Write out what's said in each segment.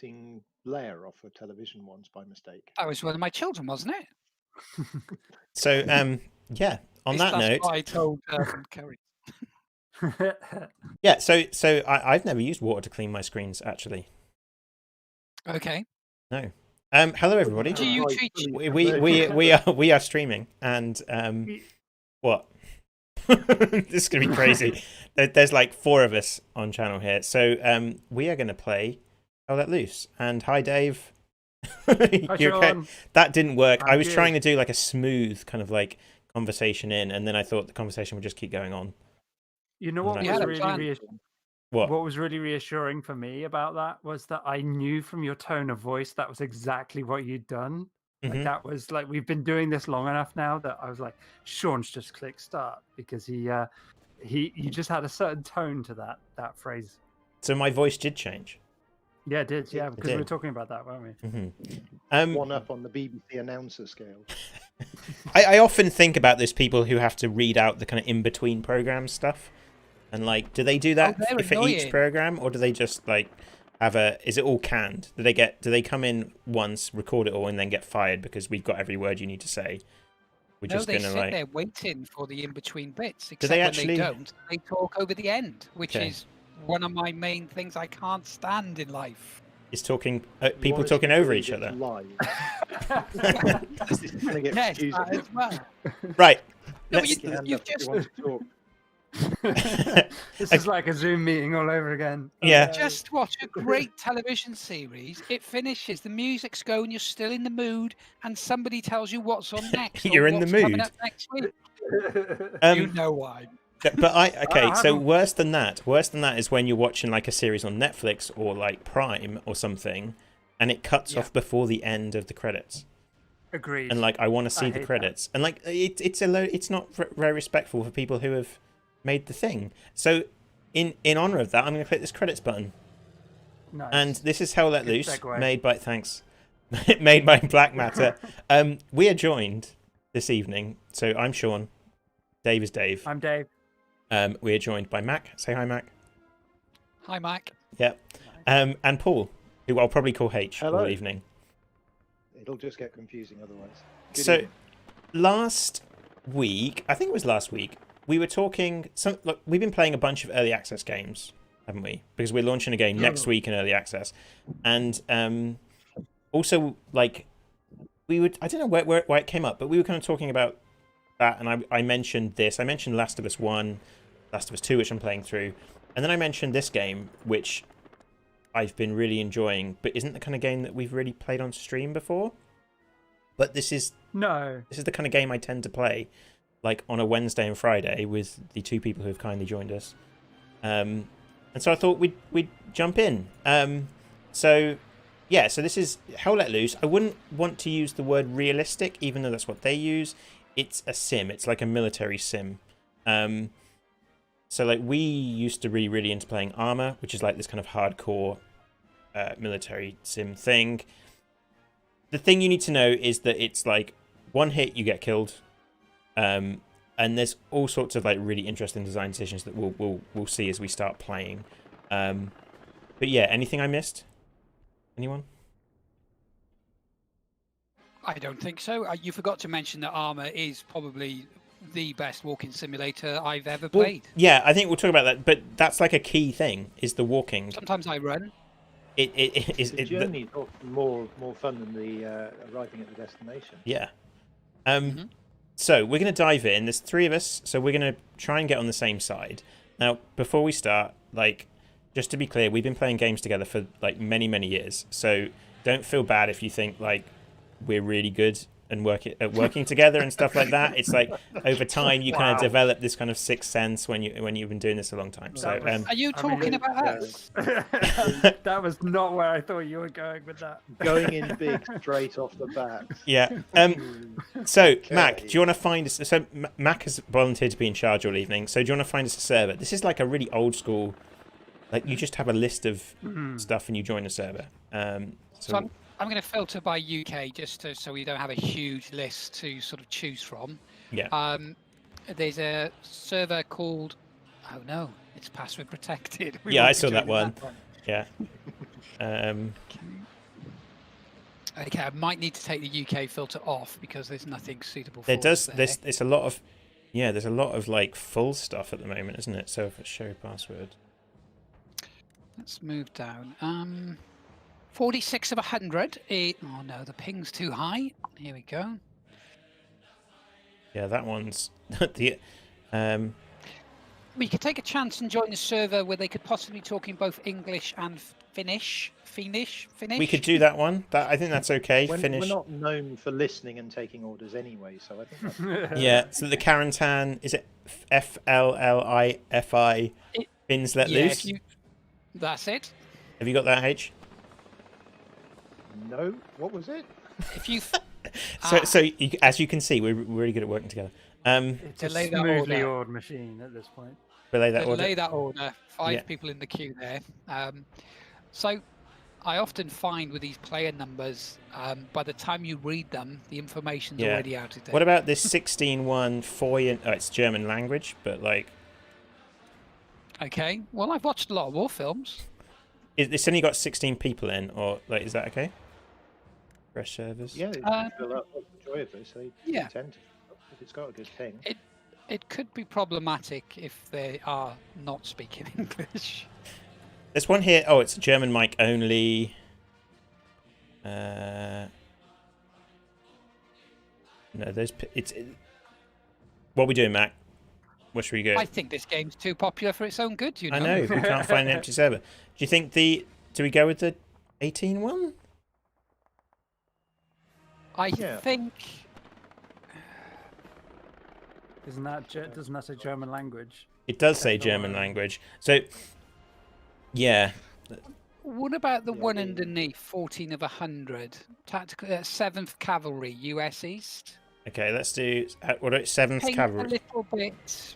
missing layer off a television once by mistake. That was one of my children, wasn't it? So, yeah. On that That's note, what I told Kerry. yeah. So I've never used water to clean my screens actually. Okay. No. Hello everybody. Do you treat We are streaming, and what? This is gonna be crazy. There's like 4 of us on channel here, so we are gonna play Hell Let Loose. And hi, Dave. You okay? That didn't work. I was trying to do like a smooth kind of like conversation and then I thought the conversation would just keep going on. You know what was really what was really reassuring for me about that was that I knew from your tone of voice that was exactly what you'd done. Like that was like, we've been doing this long enough now that I was like, Sean's just click start, because you just had a certain tone to that phrase. So my voice did change. Yeah, it did. Yeah, because we were talking about that, weren't we? One up on the BBC announcer scale. I often think about those people who have to read out the kind of in-between program stuff, and like, do they do that for each program, or do they just like have is it all canned? Do they come in once, record it all, and then get fired because we've got every word you need to say? They sit there waiting for the in-between bits. Except do they when they don't, they talk over the end, which is one of my main things I can't stand in life. Is talking people talking over each other. Yes, as well. Right. No, you've just... This is like a Zoom meeting all over again. Yeah. Just watch a great television series. It finishes, the music's going, you're still in the mood, and somebody tells you what's on next. You're in the mood. Coming up next week. You know why. But so worse than that is when you're watching like a series on Netflix or like Prime or something, and it cuts off before the end of the credits. Agreed. And like, I want to see the credits, and like, it's not very respectful for people who have made the thing. So in honor of that, I'm going to click this credits button. Nice. And this is Hell Let Loose, made by Black Matter. We are joined this evening. So I'm Sean. Dave is Dave. I'm Dave. We are joined by Mac. Say hi, Mac. Hi, Mac. Yeah. And Paul, who I'll probably call H all evening. It'll just get confusing otherwise. So last week, I think it was last week, we were talking. Look, we've been playing a bunch of early access games, haven't we? Because we're launching a game next week in early access, and also like we would. I don't know why it came up, but we were kind of talking about that, and I mentioned this. I mentioned Last of Us 1, Last of Us 2, which I'm playing through, and then I mentioned this game, which I've been really enjoying, but isn't the kind of game that we've really played on stream before. But this is the kind of game I tend to play, like on a Wednesday and Friday with the 2 people who have kindly joined us, and so I thought we'd jump in. So this is Hell Let Loose. I wouldn't want to use the word realistic, even though that's what they use. It's a sim. It's like a military sim. So like, we used to be really into playing Arma, which is like this kind of hardcore military sim thing. The thing you need to know is that it's like one hit, you get killed. And there's all sorts of like really interesting design decisions that we'll see as we start playing. But yeah, anything I missed? Anyone? I don't think so. You forgot to mention that Arma is probably the best walking simulator I've ever played. Yeah, I think we'll talk about that, but that's like a key thing, is the walking. Sometimes I run. The journey is often more fun than the arriving at the destination. Yeah. So we're going to dive in. There's 3 of us, so we're going to try and get on the same side. Now, before we start, like, just to be clear, we've been playing games together for like many years, so don't feel bad if you think like we're really good and working together and stuff like that. It's like, over time you kind of develop this kind of sixth sense when you've been doing this a long time. So are you talking about us? That was not where I thought you were going with that. Going in big straight off the bat. Yeah. So okay. Mac, do you want to find us? So Mac has volunteered to be in charge all evening. So do you want to find us a server? This is like a really old school, like, you just have a list of stuff and you join a server. So I'm going to filter by UK just so we don't have a huge list to sort of choose from. Yeah. There's a server called, oh no, it's password protected. Yeah, I saw that one. Yeah. Okay, I might need to take the UK filter off because there's nothing suitable for There does. us there. There's a lot of. Yeah, there's a lot of like full stuff at the moment, isn't it? So if it's show password. Let's move down. 46 of 100. Oh no, the ping's too high. Here we go. Yeah, that one's the. We could take a chance and join a server where they could possibly talk in both English and Finnish. We could do that one. I think that's okay. Finnish. We're not known for listening and taking orders anyway, so I think that's... Yeah. So the Karantan, is it FLLIFI? Fins let loose. That's it. Have you got that, H? No. What was it? If you. As you can see, we're really good at working together. It's a Delay that smoothly order. ordered machine at this point. Relay that order. Delay that order. 5 Yeah. people in the queue there. So I often find with these player numbers, by the time you read them, the information's already out of there. What about this 16.1 Foyen? Oh, it's German language, but like. Okay. Well, I've watched a lot of war films. It's only got 16 people in, or like, is that okay? Fresh servers. Yeah, fill up. What's the joy of this? They tend to. If it's got a good thing. It could be problematic if they are not speaking English. There's one here. Oh, it's German mic only. No, there's. What are we doing, Mac? Where should we go? I think this game's too popular for its own good. You know. I know. We can't find an empty server. Do you think do we go with the 18 one? I think. Doesn't that say German language? It does say German language. So, yeah. What about the one underneath, 14 of 100? Tactical 7th Cavalry, US East. Okay, let's do. What about 7th Ping Cavalry? a little bit,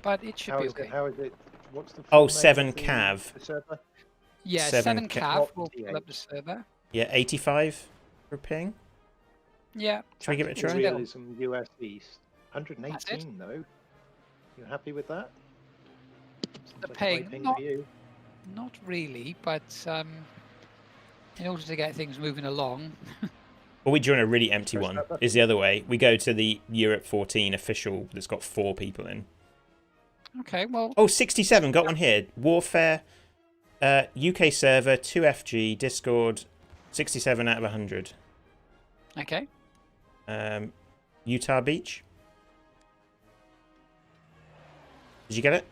but it should be okay. How is it? What's the? Oh, full name 7 of the Cav. server? Yeah, 7 Cav will pull up the server. Yeah, 85 for ping. Yeah. Shall we give it a try? Realism US East. 118 though. You happy with that? The Sounds like a high ping, for you. not really, but in order to get things moving along. Or we join a really empty one. Is the other way. We go to the Europe 14 official that's got 4 people in. Okay, well. Oh, 67. Got one here. Warfare, UK server, 2FG, Discord, 67 out of 100. Okay. Utah Beach. Did you get it?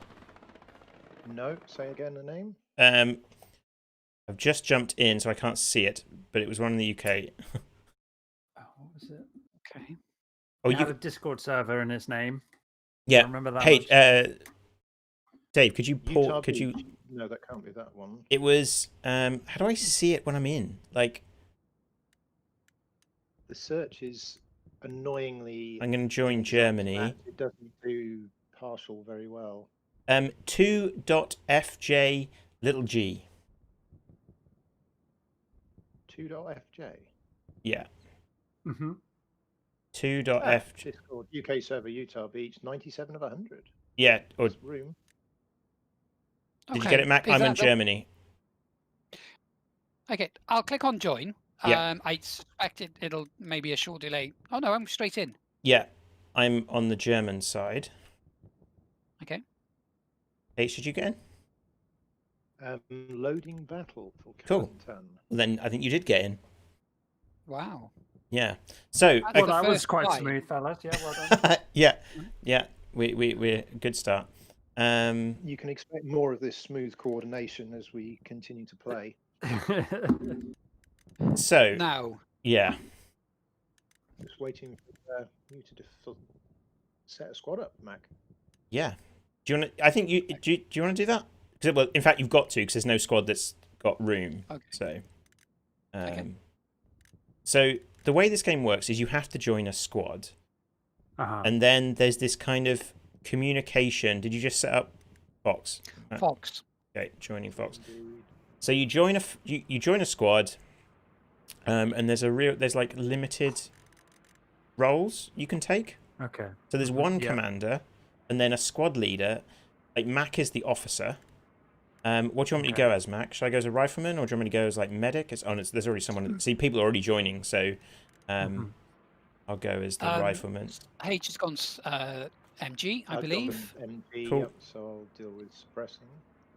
No. Say again the name. I've just jumped in, so I can't see it, but it was one in the UK. Oh, what was it? Okay. Oh, It you had a Discord server in its name. yeah. I remember that. Hey, much. Dave, could you Utah port? Could you? Beach. No, that can't be that one. It was. How do I see it when I'm in? Like, The search is annoyingly. I'm going to join Germany. It doesn't do partial very well. 2.fj little g. 2.fj. Yeah. Mm-hmm. 2.f. Discord UK server Utah Beach 97 of 100. Yeah. Or There's room. did you get it, Mac? I'm in Germany. Okay, I'll click on join. Yeah. I suspect it'll maybe a short delay. Oh no, I'm straight in. Yeah. I'm on the German side. Okay. Hey, should you get in? Loading battle for Cool. Kalantan. Then I think you did get in. Wow. Yeah. So That's Well, the that was first quite try. smooth, fellas. Yeah, well done. yeah. We're good start. You can expect more of this smooth coordination as we continue to play. So Now, yeah. Just waiting for you to set a squad up, Mac. Yeah. Do you want to? I think you do. Do you want to do that? Because well, in fact, you've got to, because there's no squad that's got room. Okay. So, Okay. so the way this game works is you have to join a squad, Uh-huh. and then there's this kind of communication. Did you just set up Fox? Fox. Okay, joining Fox. Indeed. So you join you join a squad, and there's like limited roles you can take. Okay. So there's one Yeah. commander, and then a squad leader. Like Mac is the officer, What do you want me to go as, Mac? Should I go as a rifleman, or do you want me to go as like medic? There's already someone. See, people are already joining, so I'll go as the rifleman. H has gone MG, I believe. MG, Cool. yep, so I'll deal with suppressing.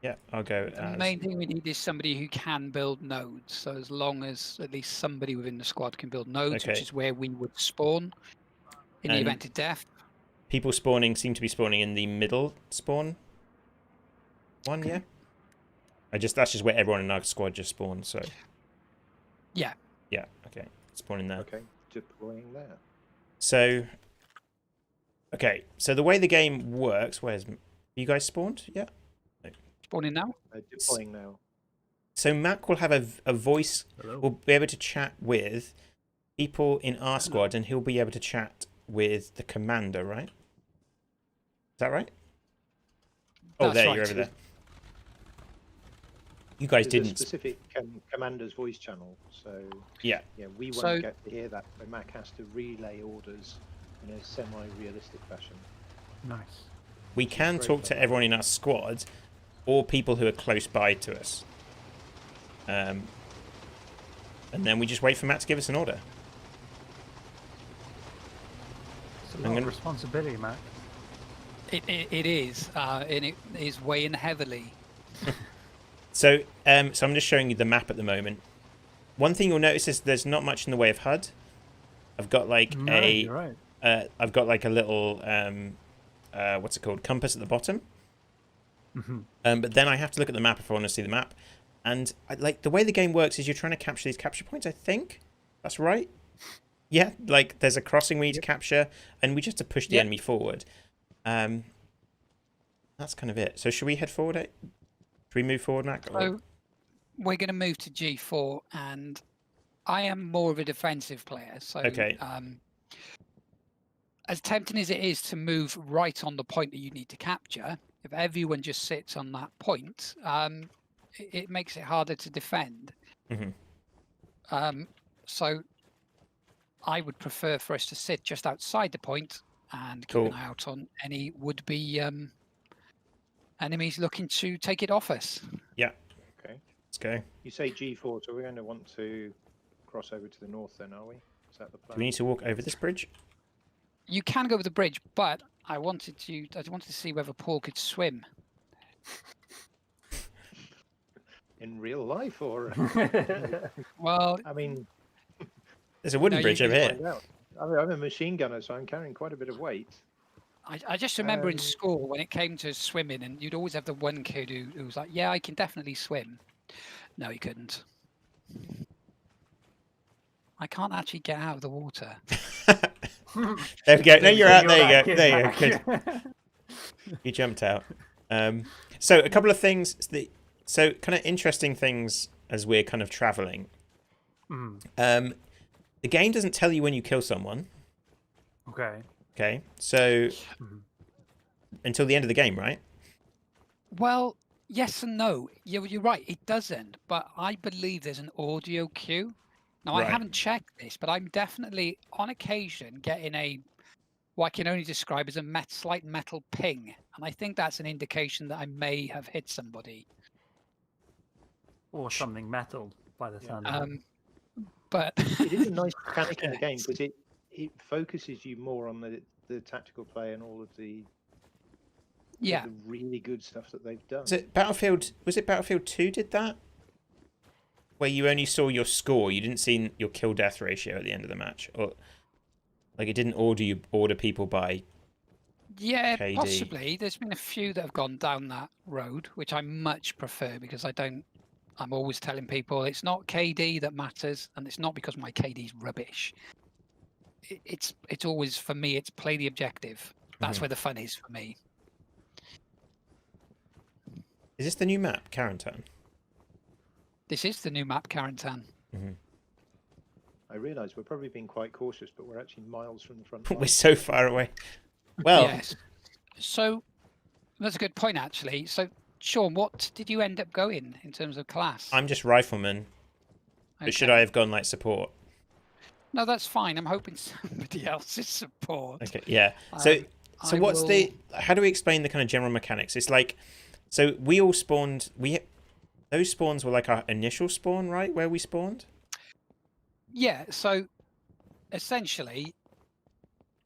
Yeah, I'll go. The main thing we need is somebody who can build nodes. So as long as at least somebody within the squad can build nodes, which is where we would spawn in the event of death. People seem to be spawning in the middle spawn one, yeah? That's just where everyone in our squad just spawned, so. Yeah. Yeah, okay. Spawning there. Okay, deploying there. So, okay, so the way the game works, you guys spawned? Yeah? Spawning now? Deploying now. So Mac will have a voice, will be able to chat with people in our squad, and he'll be able to chat with the commander, right? Is that right? That's there, right. you're over there. You guys There's didn't. a specific commander's voice channel, so Yeah, we won't get to hear that. So Mac has to relay orders in a semi-realistic fashion. Nice. we can talk to everyone in our squad, or people who are close by to us. And then we just wait for Matt to give us an order. It's a lot of responsibility, Matt. It is, and it is weighing heavily. So I'm just showing you the map at the moment. One thing you'll notice is there's not much in the way of HUD. I've got like you're right. I've got like a little what's it called, compass at the bottom. But then I have to look at the map if I want to see the map. And like the way the game works is you're trying to capture these capture points. I think that's right. Yeah, like there's a crossing we need to capture, and we just have to push the enemy forward. That's kind of it. So should we head forward? Should we move forward, Mac? So we're going to move to G4, and I am more of a defensive player. So as tempting as it is to move right on the point that you need to capture, if everyone just sits on that point, it makes it harder to defend. So I would prefer for us to sit just outside the point and keep an eye out on any would-be enemies looking to take it off us. Yeah. Okay. Let's go. You say G4, so we're going to want to cross over to the north then, are we? Is that the plan? Do we need to walk over this bridge? You can go over the bridge, but I wanted to see whether Paul could swim. In real life, or? Well, I mean, there's a wooden bridge over here. I'm a machine gunner, so I'm carrying quite a bit of weight. I just remember in school when it came to swimming, and you'd always have the one kid who was like, "Yeah, I can definitely swim." No, he couldn't. I can't actually get out of the water. There we go. No, you're out. There you go. There you go. Good. You jumped out. So a couple of things. So kind of interesting things as we're kind of traveling. The game doesn't tell you when you kill someone. Okay. So until the end of the game, right? Well, yes and no. You're right. It doesn't. But I believe there's an audio cue. Now, I haven't checked this, but I'm definitely, on occasion, getting what I can only describe as a slight metal ping. And I think that's an indication that I may have hit somebody. Or something metal, by the sound of it. But it is a nice mechanic in the game, because it focuses you more on the tactical play and all of the the really good stuff that they've done. Was it Battlefield 2 did that? Where you only saw your score, you didn't see your kill-death ratio at the end of the match, or like it didn't order people by. Yeah, KD. Possibly. There's been a few that have gone down that road, which I much prefer because I'm always telling people it's not KD that matters, and it's not because my KD's rubbish. It's always, for me, it's play the objective. That's where the fun is for me. Is this the new map, Carentan? This is the new map, Carentan. I realise we're probably being quite cautious, but we're actually miles from the front. We're so far away. Well, yes. So that's a good point, actually. So, Sean, what did you end up going in terms of class? I'm just rifleman. But should I have gone like support? No, that's fine. I'm hoping somebody else is support. Okay, yeah. So how do we explain the kind of general mechanics? It's like So we all spawned. Those spawns were like our initial spawn, right? Where we spawned. Yeah. So essentially,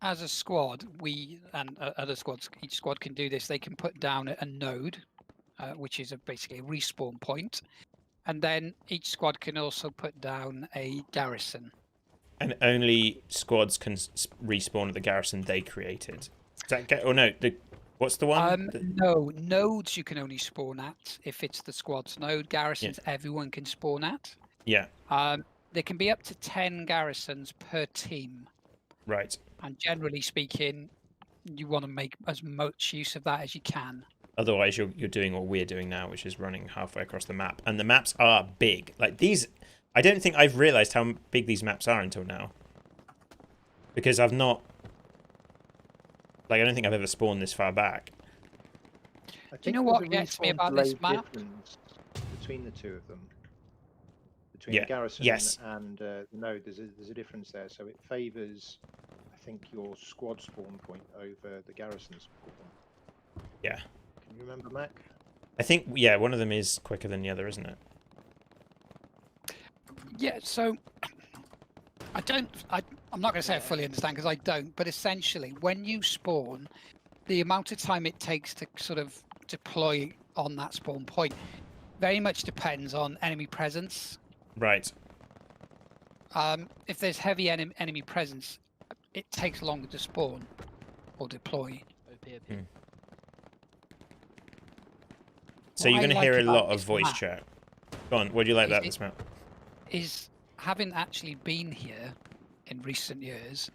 as a squad, we and other squads, each squad can do this. They can put down a node, which is basically a respawn point, and then each squad can also put down a garrison. And only squads can respawn at the garrison they created. Does that or no? What's the one? No, nodes you can only spawn at if it's the squad's node. Garrisons everyone can spawn at. Yeah. There can be up to 10 garrisons per team. Right. And generally speaking, you want to make as much use of that as you can. Otherwise, you're doing what we're doing now, which is running halfway across the map. And the maps are big. Like these, I don't think I've realised how big these maps are until now. Because I've not... Like, I don't think I've ever spawned this far back. Do you know what gets me about this map? Between the two of them. Between the garrison and the node, there's a difference there. So it favours, I think, your squad spawn point over the garrison spawn. Yeah. Can you remember, Mac? I think, yeah, one of them is quicker than the other, isn't it? Yeah, so I'm not going to say I fully understand because I don't, but essentially when you spawn, the amount of time it takes to sort of deploy on that spawn point very much depends on enemy presence. Right. If there's heavy enemy presence, it takes longer to spawn or deploy. So you're going to hear a lot of voice chat. Go on, what do you like about this map? Is having actually been here in recent years,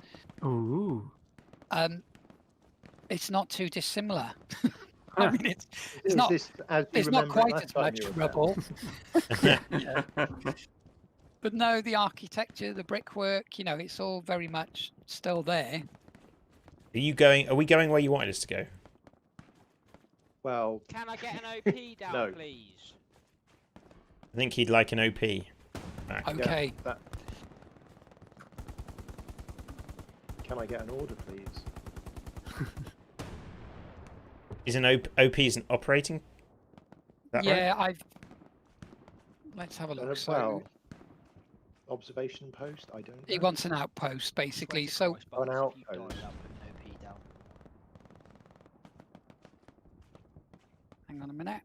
it's not too dissimilar. I mean, it's not quite as much rubble. Yeah. But no, the architecture, the brickwork, you know, it's all very much still there. Are we going where you wanted us to go? Well, can I get an OP down, please? I think he'd like an OP back. Okay. Yeah, can I get an order, please? Is an OP is an operating? Is that right? Let's have a look. Well, observation post. I don't know. He wants an outpost, basically. So an outpost. Hang on a minute.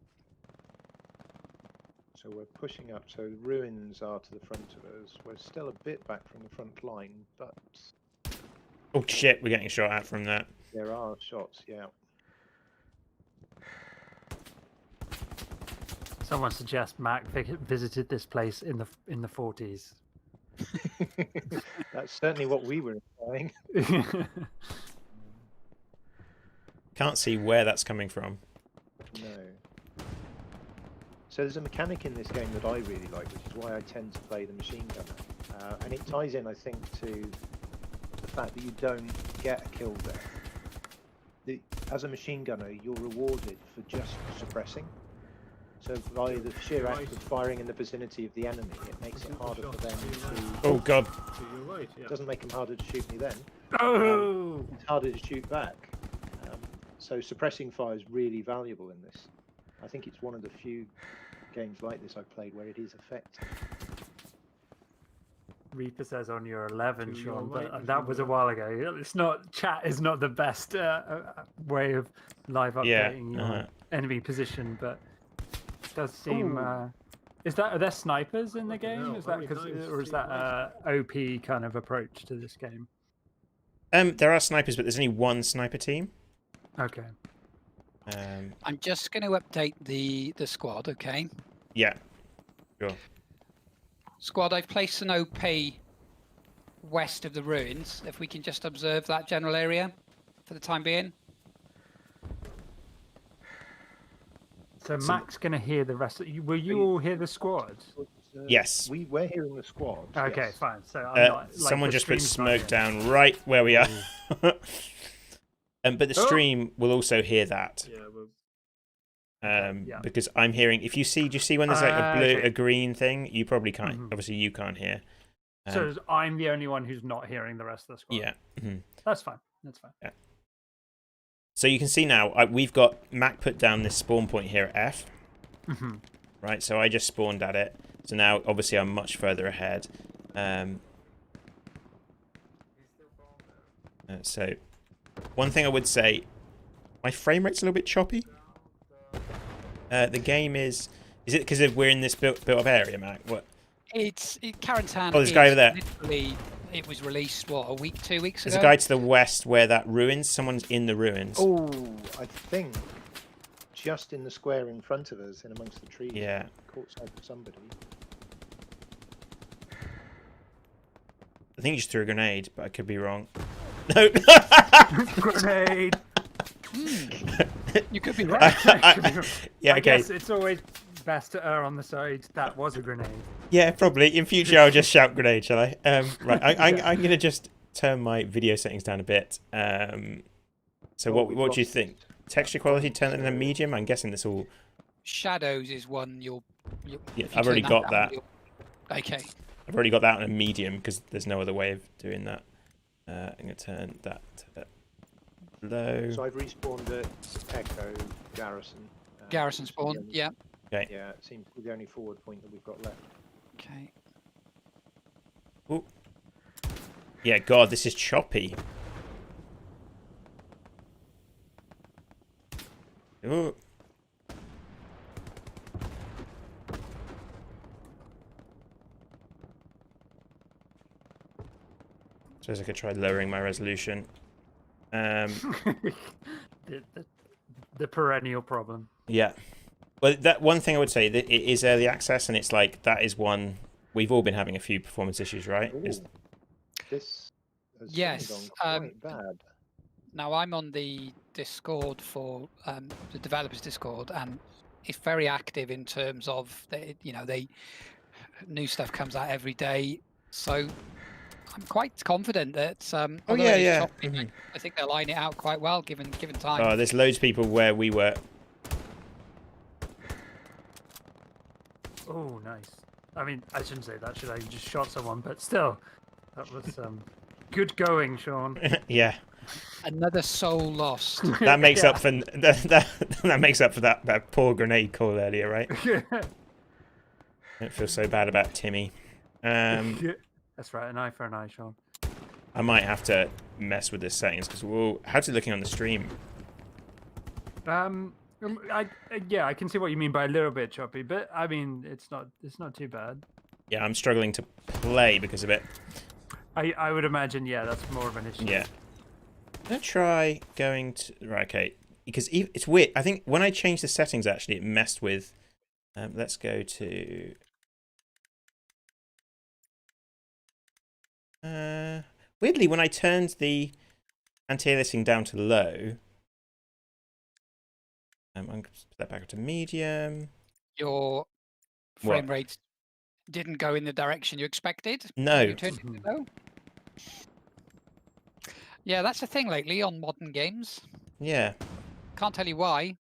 So we're pushing up. So the ruins are to the front of us. We're still a bit back from the front line, but oh shit, we're getting shot at from that. There are shots, yeah. Someone suggests Mac visited this place in the 40s. That's certainly what we were implying. Can't see where that's coming from. No. So there's a mechanic in this game that I really like, which is why I tend to play the machine gunner. And it ties in, I think, to the fact that you don't get a kill there. As a machine gunner, you're rewarded for just suppressing. So by the sheer act of firing in the vicinity of the enemy, it makes it harder for them to... Oh god. It doesn't make them harder to shoot me then. Oh! It's harder to shoot back. So suppressing fire is really valuable in this. I think it's one of the few games like this I've played where it is effective. Reaper says on your 11, Sean, but that was a while ago. It's not, chat is not the best way of live updating your enemy position, but it does seem. Are there snipers in the game? Is that or is that OP kind of approach to this game? There are snipers, but there's only one sniper team. Okay. I'm just going to update the squad, okay? Yeah. Sure. Squad, I've placed an OP west of the ruins. If we can just observe that general area for the time being. So Mac's going to hear the rest of you. Will you all hear the squad? Yes. We're hearing the squad. Okay, yes. fine. So I'm not, someone just put smoke down right where we are. But the stream will also hear that. Yeah, because I'm hearing. If you see, do you see when there's like a blue, a green thing? You probably can't. Obviously, you can't hear. So I'm the only one who's not hearing the rest of the squad. Yeah. That's fine. That's fine. Yeah. So you can see now we've got Mac put down this spawn point here at F. Right, so I just spawned at it. So now, obviously, I'm much further ahead. So, one thing I would say, my frame rate's a little bit choppy. The game is it because we're in this built-up area, Mac? What? Carentan. Oh, there's a guy over there. Literally, it was released, what, a week, 2 weeks ago? There's a guy to the west where that ruins. Someone's in the ruins. Oh, I think just in the square in front of us, in amongst the trees. Yeah. Caught sight of somebody. I think he just threw a grenade, but I could be wrong. No. Grenade. You could be right. Yeah, I okay. guess it's always best to err on the side that was a grenade. Yeah, probably. In future, I'll just shout grenade, shall I? Right, I'm going to just turn my video settings down a bit. So what do you think? Texture quality, turn it in a medium? I'm guessing this all... Shadows is one you'll Yeah, I've already got that. Okay. I've already got that on a medium because there's no other way of doing that. I'm going to turn that to low. So I've respawned at Echo Garrison. Garrison spawn, yeah. Okay. Yeah, it seems to be the only forward point that we've got left. Okay. Ooh. Yeah, God, this is choppy. Ooh. Suppose I could try lowering my resolution. The perennial problem. Yeah. Well, that one thing I would say, that it is early access, and it's like, that is one... We've all been having a few performance issues, right? This has Yes, gone quite bad. Now I'm on the Discord for the developers Discord, and it's very active in terms of new stuff comes out every day. So I'm quite confident that although it is choppy, I think they'll line it out quite well given time. Oh, there's loads of people where we were. Oh, nice. I mean, I shouldn't say that, should I? You just shot someone, but still, that was good going, Sean. Yeah. Another soul lost. That makes up for that makes up for that poor grenade call earlier, right? I don't feel so bad about Timmy. That's right, an eye for an eye, Sean. I might have to mess with the settings because how's it looking on the stream? Yeah, I can see what you mean by a little bit choppy, but I mean it's not too bad. Yeah, I'm struggling to play because of it. I would imagine, yeah, that's more of an issue. Yeah. I'm gonna try going to okay, because it's weird. I think when I changed the settings, actually, it messed with. Let's go to. Weirdly, when I turned the anti-aliasing down to low, I'm going to put that back up to medium. Your frame rate didn't go in the direction you expected? No. You turned it to low? Yeah, that's the thing lately on modern games. Yeah. Can't tell you why.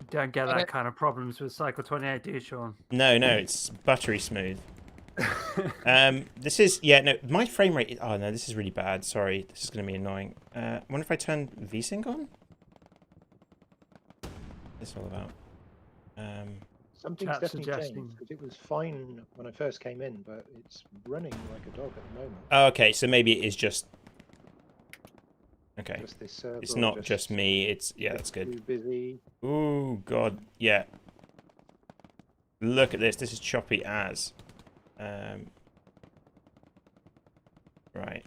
Don't get that kind of problems with Cycle 28, do you, Sean? No, it's buttery smooth. This is my frame rate. Oh no, this is really bad. Sorry, this is going to be annoying. I wonder if I turn VSync on. What's this all about? Something's definitely changed because it was fine when I first came in, but it's running like a dog at the moment. Oh, okay, so maybe it is just. Okay, just this server, it's not just me. It's that's good. Too busy. Oh God, yeah. Look at this. This is choppy as. Right.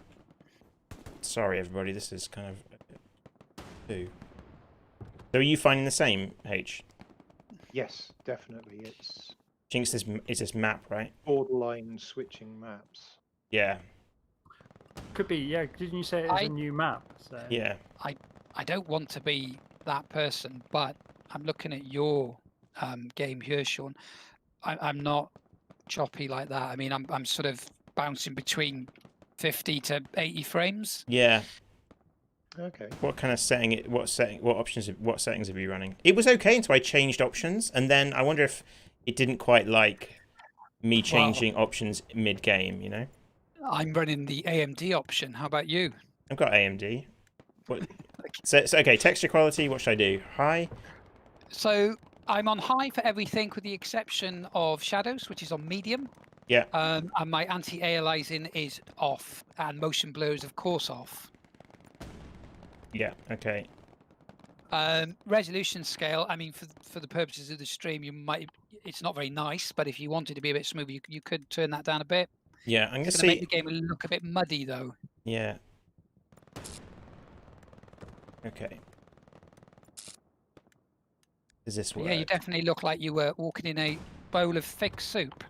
Sorry, everybody. This is kind of. So are you finding the same, H? Yes, definitely. It's. Jinx, is this map, right? Borderline switching maps. Yeah. Could be, yeah. Didn't you say it was a new map? So. Yeah. I don't want to be that person, but I'm looking at your game here, Sean. I'm not choppy like that. I mean, I'm sort of bouncing between 50 to 80 frames. Yeah. Okay. What kind of setting? What settings have you running? It was okay until I changed options, and then I wonder if it didn't quite like me changing options mid-game. You know. I'm running the AMD option. How about you? I've got AMD. What? So okay, texture quality. What should I do? High. So I'm on high for everything with the exception of shadows, which is on medium. Yeah. And my anti-aliasing is off, and motion blur is of course off. Yeah. Okay. Resolution scale. I mean, for the purposes of the stream, you might. It's not very nice, but if you wanted to be a bit smoother, you could turn that down a bit. Yeah, I'm gonna It's see. going to make the game look a bit muddy, though. Yeah. Okay. Does this work? Yeah, you definitely look like you were walking in a bowl of thick soup.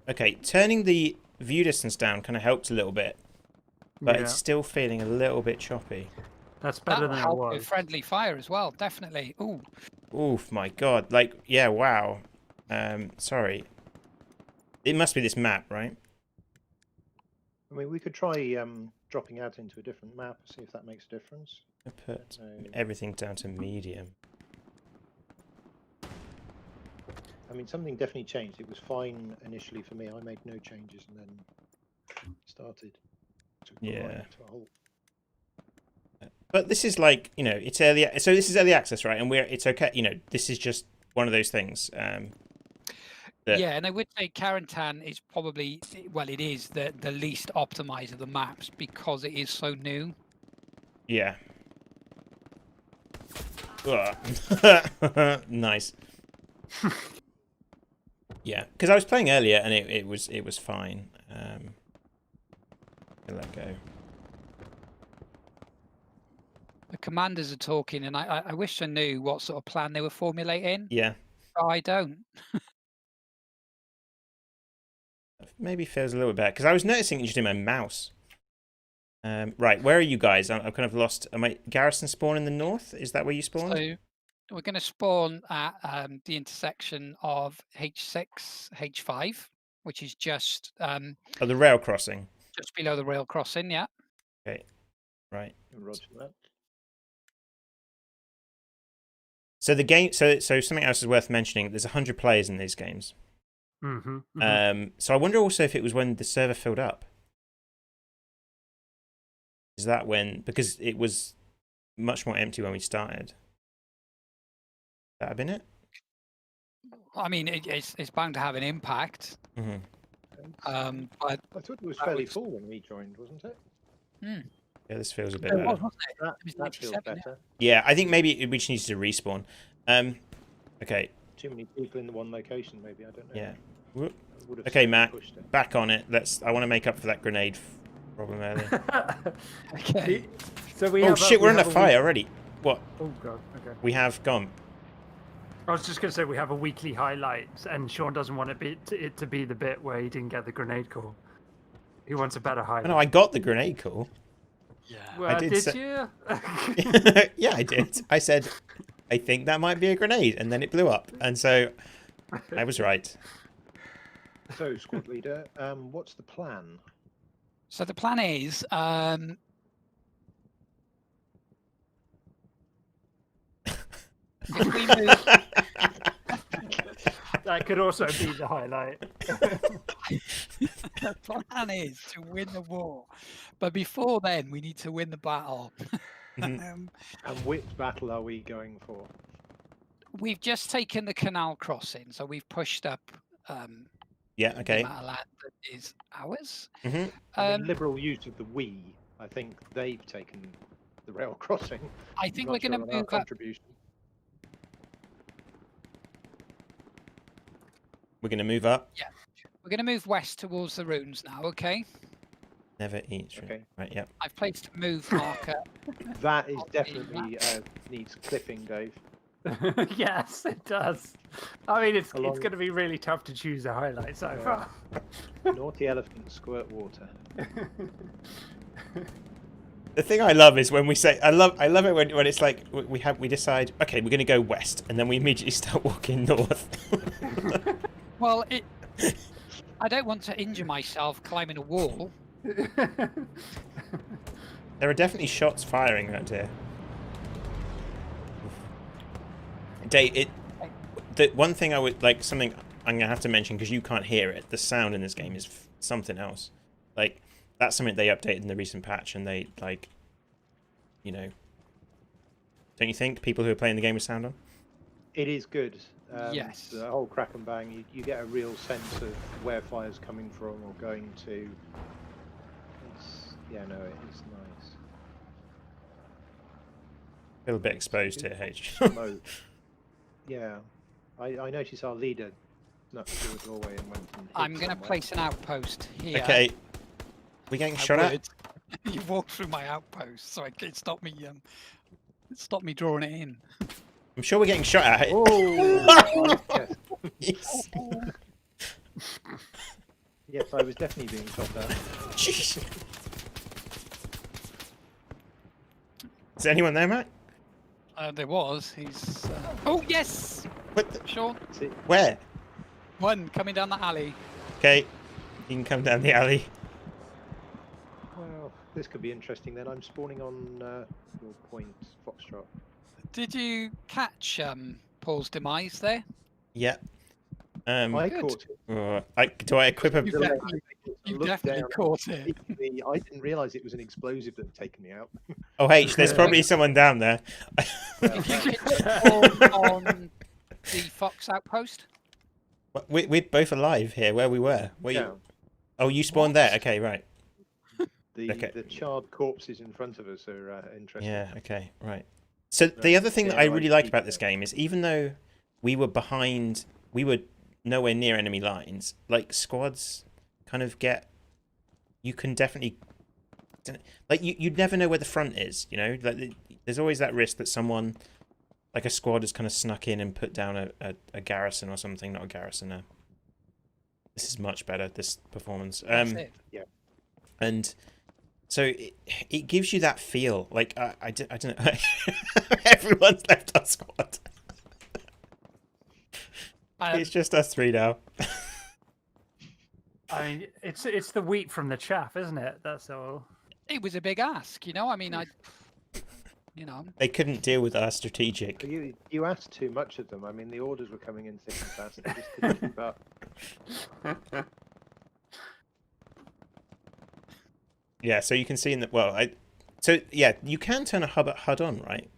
Okay, turning the view distance down kind of helped a little bit, but Yeah. it's still feeling a little bit choppy. That's That better will than it help with was. friendly fire as well, definitely. Ooh, Oof, my god. Like, yeah, wow. Sorry. It must be this map, right? I mean, we could try dropping out into a different map, see if that makes a difference. I put So, everything down to medium. I mean, something definitely changed. It was fine initially for me. I made no changes and then started to Yeah. grind to a halt. But this is like, you know, it's early. So this is early access, right? And it's okay. You know, this is just one of those things. That- yeah, and I would say Carentan is probably, well, it is the least optimized of the maps because it is so new. Yeah. Ugh. Nice. Yeah, because I was playing earlier and it was fine. Let go. The commanders are talking, and I wish I knew what sort of plan they were formulating. Yeah. But I don't. Maybe feels a little bit better because I was noticing it just in my mouse. Right, where are you guys? I'm kind of lost. Am I garrison spawn in the north? Is that where you spawned? So we're going to spawn at the intersection of H6, H5, which is just Oh, the rail crossing. just below the rail crossing. Yeah. Okay, right. Roger that. So the game. So something else is worth mentioning. There's 100 players in these games. So I wonder also if it was when the server filled up. Is that when? Because it was much more empty when we started. That have been it? I mean, it's bound to have an impact. Mm-hmm. But I thought it was that fairly was- full when we joined, wasn't it? Yeah, this feels a bit it better. was, wasn't it? That, It was that feels 97, yeah. better. Yeah, I think maybe we just needed to respawn. Okay, Too many people in the one location, maybe. I don't know. yeah. Whoop. I would have Okay, Matt, pushed it. back on it. I want to make up for that grenade problem earlier. Okay. So we Oh have shit, we're under have a fire already. What? Oh god. Okay. We have gone. I was just going to say we have a weekly highlights, and Sean doesn't want it to be the bit where he didn't get the grenade call. He wants a better highlight. Oh, no, I got the grenade call. Yeah. Well, did did say- you? Yeah, I did. I said, I think that might be a grenade, and then it blew up. And so I was right. So, squad leader, what's the plan? So the plan is, if we move, That could also be the highlight. the plan is to win the war, but before then, we need to win the battle. And which battle are we going for? We've just taken the canal crossing, so we've pushed up Yeah, the okay. amount of land that is ours. hmm I mean, liberal use of the we. I think they've taken the rail crossing. I think Not we're going sure to on our move up. contribution. We're going to move up. We're going to move west towards the ruins now. Okay. Never eat. Shrimp. Okay. Right, yep. I've placed a move marker. That is On the definitely needs clipping, Dave. Yes, it does. I mean, it's Along- going to be really tough to choose a highlight so Yeah. far. Naughty elephant squirt water. The thing I love is when we say, I love it when it's like we decide, okay, we're going to go west, and then we immediately start walking north. Well, I don't want to injure myself climbing a wall. There are definitely shots firing around here. Dave, the one thing I would like, something I'm gonna have to mention because you can't hear it. The sound in this game is something else. Like that's something they updated in the recent patch, and they like you know. Don't you think people who are playing the game with sound on? It is good. Yes. The whole crack and bang, you get a real sense of where fire's coming from or going to. Yeah, no, it is nice. Feel a bit exposed here, H. Smoke. Yeah, I noticed our leader snuck through the doorway and went and hid I'm going to somewhere. place an outpost here. Okay. We getting I shot at? would. You walked through my outpost, so it stopped me. It stopped me drawing it in. I'm sure we're getting shot at. Oh, yes. Yes. Yes, I was definitely being shot at. Jeez. Is there anyone there, Matt? There was. He's. Oh yes, What the... Sean. See, Where? One coming down the alley. Okay. You can come down the alley. well, this could be interesting then. I'm spawning on your point, Foxtrot. Did you catch Paul's demise there? Yeah. I Good. caught it. Do I equip a... You Look definitely, you down, definitely caught it. I didn't realise it was an explosive that had taken me out. Oh, H, there's probably someone down there. Did you get Paul on the Fox outpost? We're both alive here, where we were. Where Yeah. you... Oh, you spawned there? Okay, right. Okay. The charred corpses in front of us are interesting. Yeah, okay, right. So the other thing that Yeah, I I really like see about this that. game is even though we were behind, we were nowhere near enemy lines, like squads kind of get, you can definitely, like you'd never know where the front is, you know? Like there's always that risk that someone, like a squad has kind of snuck in and put down a garrison or something, not a garrison, this is much better, this performance. That's it. And so it gives you that feel. Like, I don't know. Everyone's left our squad. It's just us three now. I mean, it's the wheat from the chaff, isn't it? That's all. It was a big ask, you know. I mean, you know. They couldn't deal with our strategic. You asked too much of them. I mean, the orders were coming in thick and fast. They just couldn't keep up. Yeah, so you can see in the... Well, so, yeah, you can turn a HUD on, right?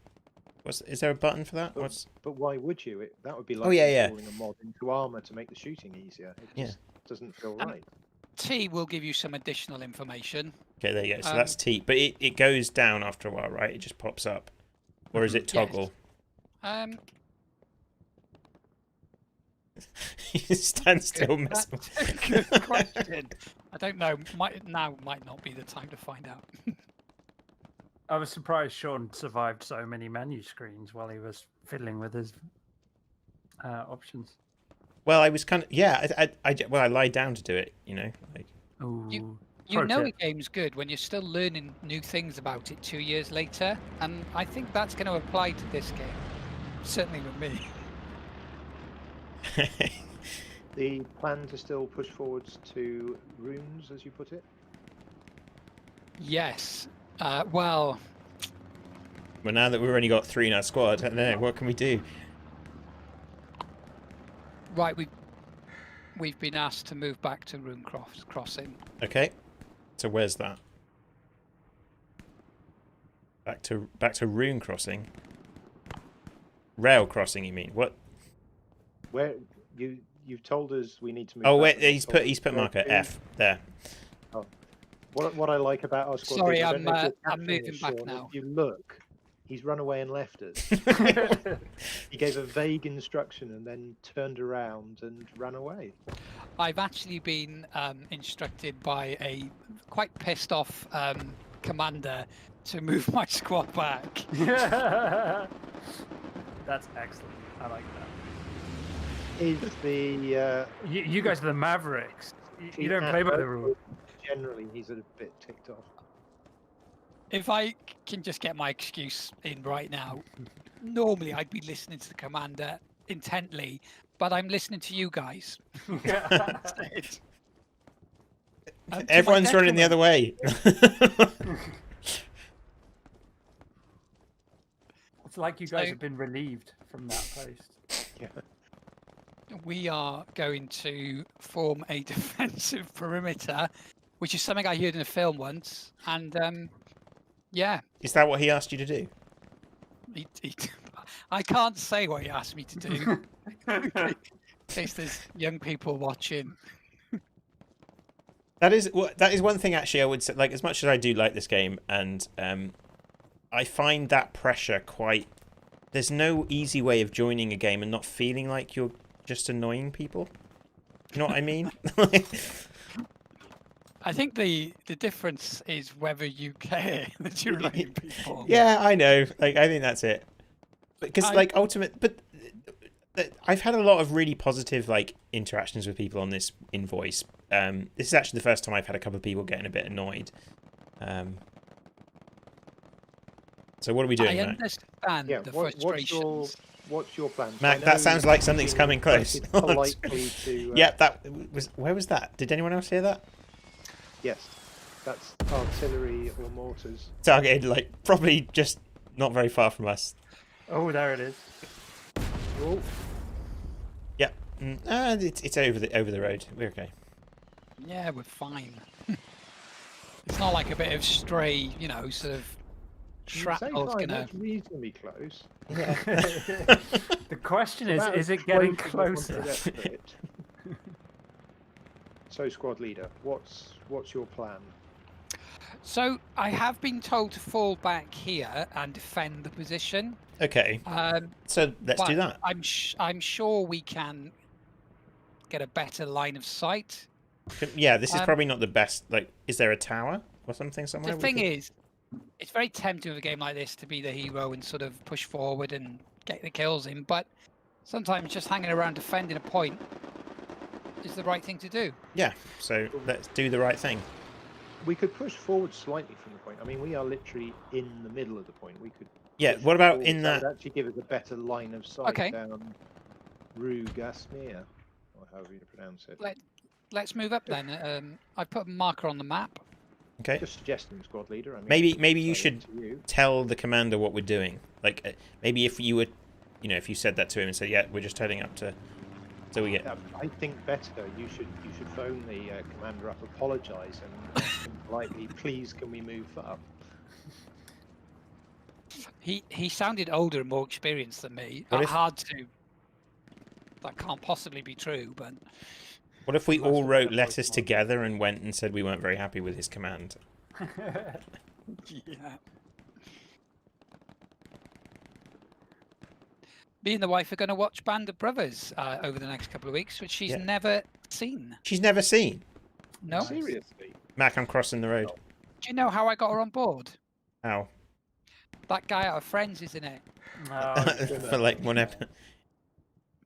Is there a button for that? But why would you? That would be like installing a mod into armor to make the shooting easier. It just doesn't feel right. T will give you some additional information. Okay, there you go. So that's T. But it goes down after a while, right? It just pops up. Or is it toggle? Yes. You stand still, mess. That's a good question. I don't know. Might not be the time to find out. I was surprised Sean survived so many menu screens while he was fiddling with his options. Well, I was kind of... Yeah, I lied down to do it, you know? Like, Ooh. You know the game's good when you're still learning new things about it 2 years later, and I think that's going to apply to this game. Certainly with me. The plan to still push forwards to runes, as you put it? Yes. Well... Well, now that we've only got 3 in our squad, I don't know, what can we do? Right, we've been asked to move back to Rune Crossing. Okay. So where's that? Back to Rune Crossing? Rail Crossing, you mean? What? Where you've told us we need to move. Oh, back, wait, he's put marker F there. Oh. What I like about our squad. Sorry, is, I don't know if you're I'm capturing moving it, back Sean, now. If you look, he's run away and left us. He gave a vague instruction and then turned around and ran away. I've actually been instructed by a quite pissed off commander to move my squad back. That's excellent. I like that. Is the You guys are the Mavericks. You don't play by the rules. Generally, he's a bit ticked off. If I can just get my excuse in right now, normally I'd be listening to the commander intently, but I'm listening to you guys. Everyone's running the other way. It's like you guys have been relieved from that post. Yeah. We are going to form a defensive perimeter, which is something I heard in a film once, and Yeah. Is that what he asked you to do? I can't say what he asked me to do. In case there's young people watching. That is one thing actually I would say. Like, as much as I do like this game, and I find that pressure quite. There's no easy way of joining a game and not feeling like you're just annoying people. You know what I mean? I think the difference is whether you care that you're annoying people. Yeah, I know. Like, I think that's it. Because like I've had a lot of really positive like interactions with people on this invoice. This is actually the first time I've had a couple of people getting a bit annoyed. So what are we doing? I understand the frustrations. What's your plan? Mac, that sounds like something's coming close. Politely to, yeah, that was. Where was that? Did anyone else hear that? Yes, that's artillery or mortars. Targeted, like probably just not very far from us. Oh, there it is. Oh, Yeah, it's over the road. We're okay. Yeah, we're fine. It's not like a bit of stray, you know, sort of shrapnel's gonna. That's reasonably close. Yeah. The question About is as it getting close as I want closer? to get to it. So, squad leader, what's your plan? So I have been told to fall back here and defend the position. Okay. So let's do that. I'm sure we can get a better line of sight. Yeah, this is probably not the best. Like, is there a tower or something somewhere? The thing is, it's very tempting with a game like this to be the hero and sort of push forward and get the kills in, but sometimes just hanging around defending a point is the right thing to do. Yeah, so let's do the right thing. We could push forward slightly from the point. I mean, we are literally in the middle of the point. We could. Yeah, push what about forward. in that? Would actually give us a better line of sight Okay. down Rue Gasmere, or however you pronounce it. Let's move up then. I've put a marker on the map. Okay. Just suggesting, squad leader. I mean, Maybe you it's should up to you. tell the commander what we're doing. Like, maybe if you would, you know, if you said that to him and said, "Yeah, we're just heading up to," so we get. I think better. You should phone the commander up, apologise, and ask him politely, please, can we move up? He sounded older and more experienced than me. What if- Hard to. That can't possibly be true, but. What if we Must all have wrote been letters smart. together and went and said we weren't very happy with his command? Yeah. Me and the wife are going to watch Band of Brothers over the next couple of weeks, which she's Yeah. never seen. She's never seen. No. Seriously? Mac, I'm crossing the road. Do you know how I got her on board? How? That guy out of Friends is in it. Oh, For like one episode.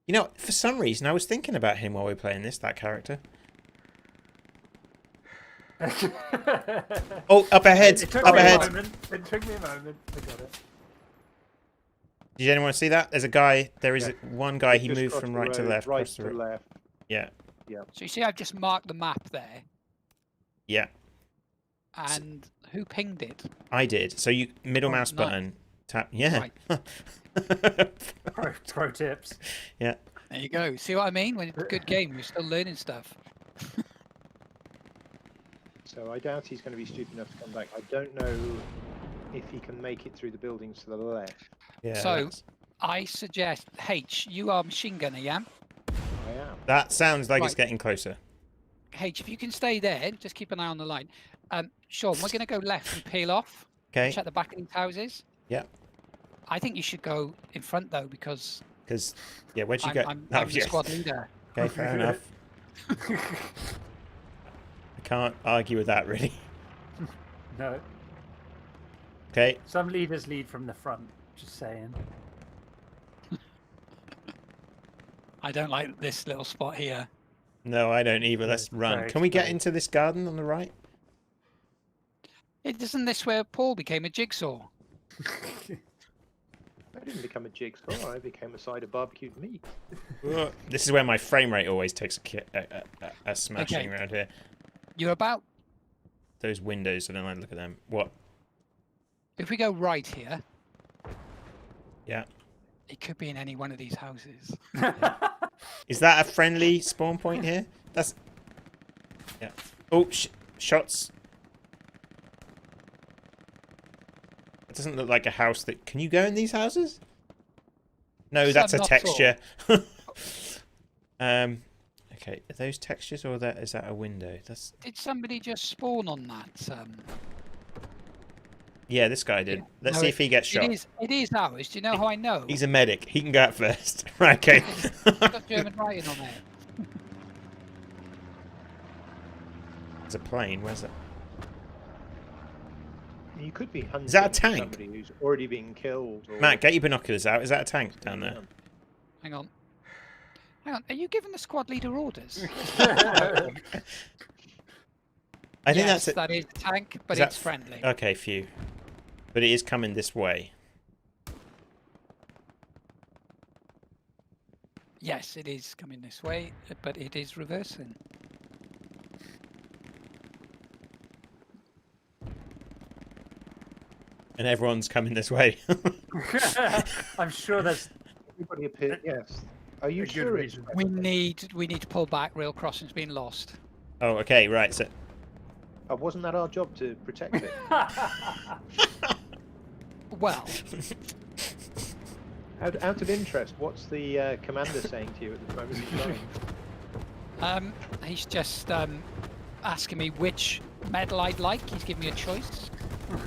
You know, for some reason, I was thinking about him while we were playing this. That character. Oh, up ahead! It took Up me a ahead! moment. It took me a moment. I got it. Did anyone see that? There's a guy. There is one guy. He Just moved cross from the right to road, left. Right across the to road. left. Yeah. So you see, I've just marked the map there. Yeah. And who pinged it? I did. So you middle Oh, mouse nice. button. Tap. Yeah. Pro tips. There you go. See what I mean? When it's a good game, you're still learning stuff. So I doubt he's going to be stupid enough to come back. I don't know if he can make it through the buildings to the left. Yeah. So- that's- I suggest, H, you are machine gunner, yeah? I am. that sounds like it's Right. getting closer. H, if you can stay there, just keep an eye on the line. Sean, we're going to go left and peel off. Okay. Check the back of these houses. Yeah. I think you should go in front though, because Because yeah, where'd you I'm, go? I'm, Oh, I'm the yeah. squad leader. Okay, fair enough. I can't argue with that really. No. Okay. Some leaders lead from the front. Just saying. I don't like this little spot here. No, I don't either. Let's run. very Can we get exposed. into this garden on the right? Isn't this where Paul became a jigsaw? I didn't become a jigsaw. I became a side of barbecued meat. This is where my frame rate always takes a smashing Okay. around here. You're about, Those windows, I don't like to look at them. What? if we go right here, Yeah. it could be in any one of these houses. Is that a friendly spawn point here? That's... Yeah. Oh, shots. doesn't look like a house that... Can you go in these houses? No, Some that's a not texture. Okay, are those textures or is that a window? That's... Did somebody just spawn on that? Yeah, this guy did. Yeah. Let's No, see if he gets shot. It is ours. Do you know how I know? He's a medic. He can go out first. Right, okay. It's got German writing on it. There's a plane. Where's that? You could be hunting that a tank? somebody who's already been killed. Or... Matt, get your binoculars out. Is that a tank down there? Hang on. Hang on. Are you giving the squad leader orders? I think Yes, that's it. that is a tank, but Is that it's friendly. Okay, phew. But it is coming this way. Yes, it is coming this way, but it is reversing. And everyone's coming this way. I'm sure there's Everybody appears. Yes. Are you a good sure it's reason. We need to pull back. Rail crossing's been lost. Oh, okay, right. So, wasn't that our job to protect it? Well, Out of interest, what's the commander saying to you at the moment in time? he's just asking me which medal I'd like. He's giving me a choice.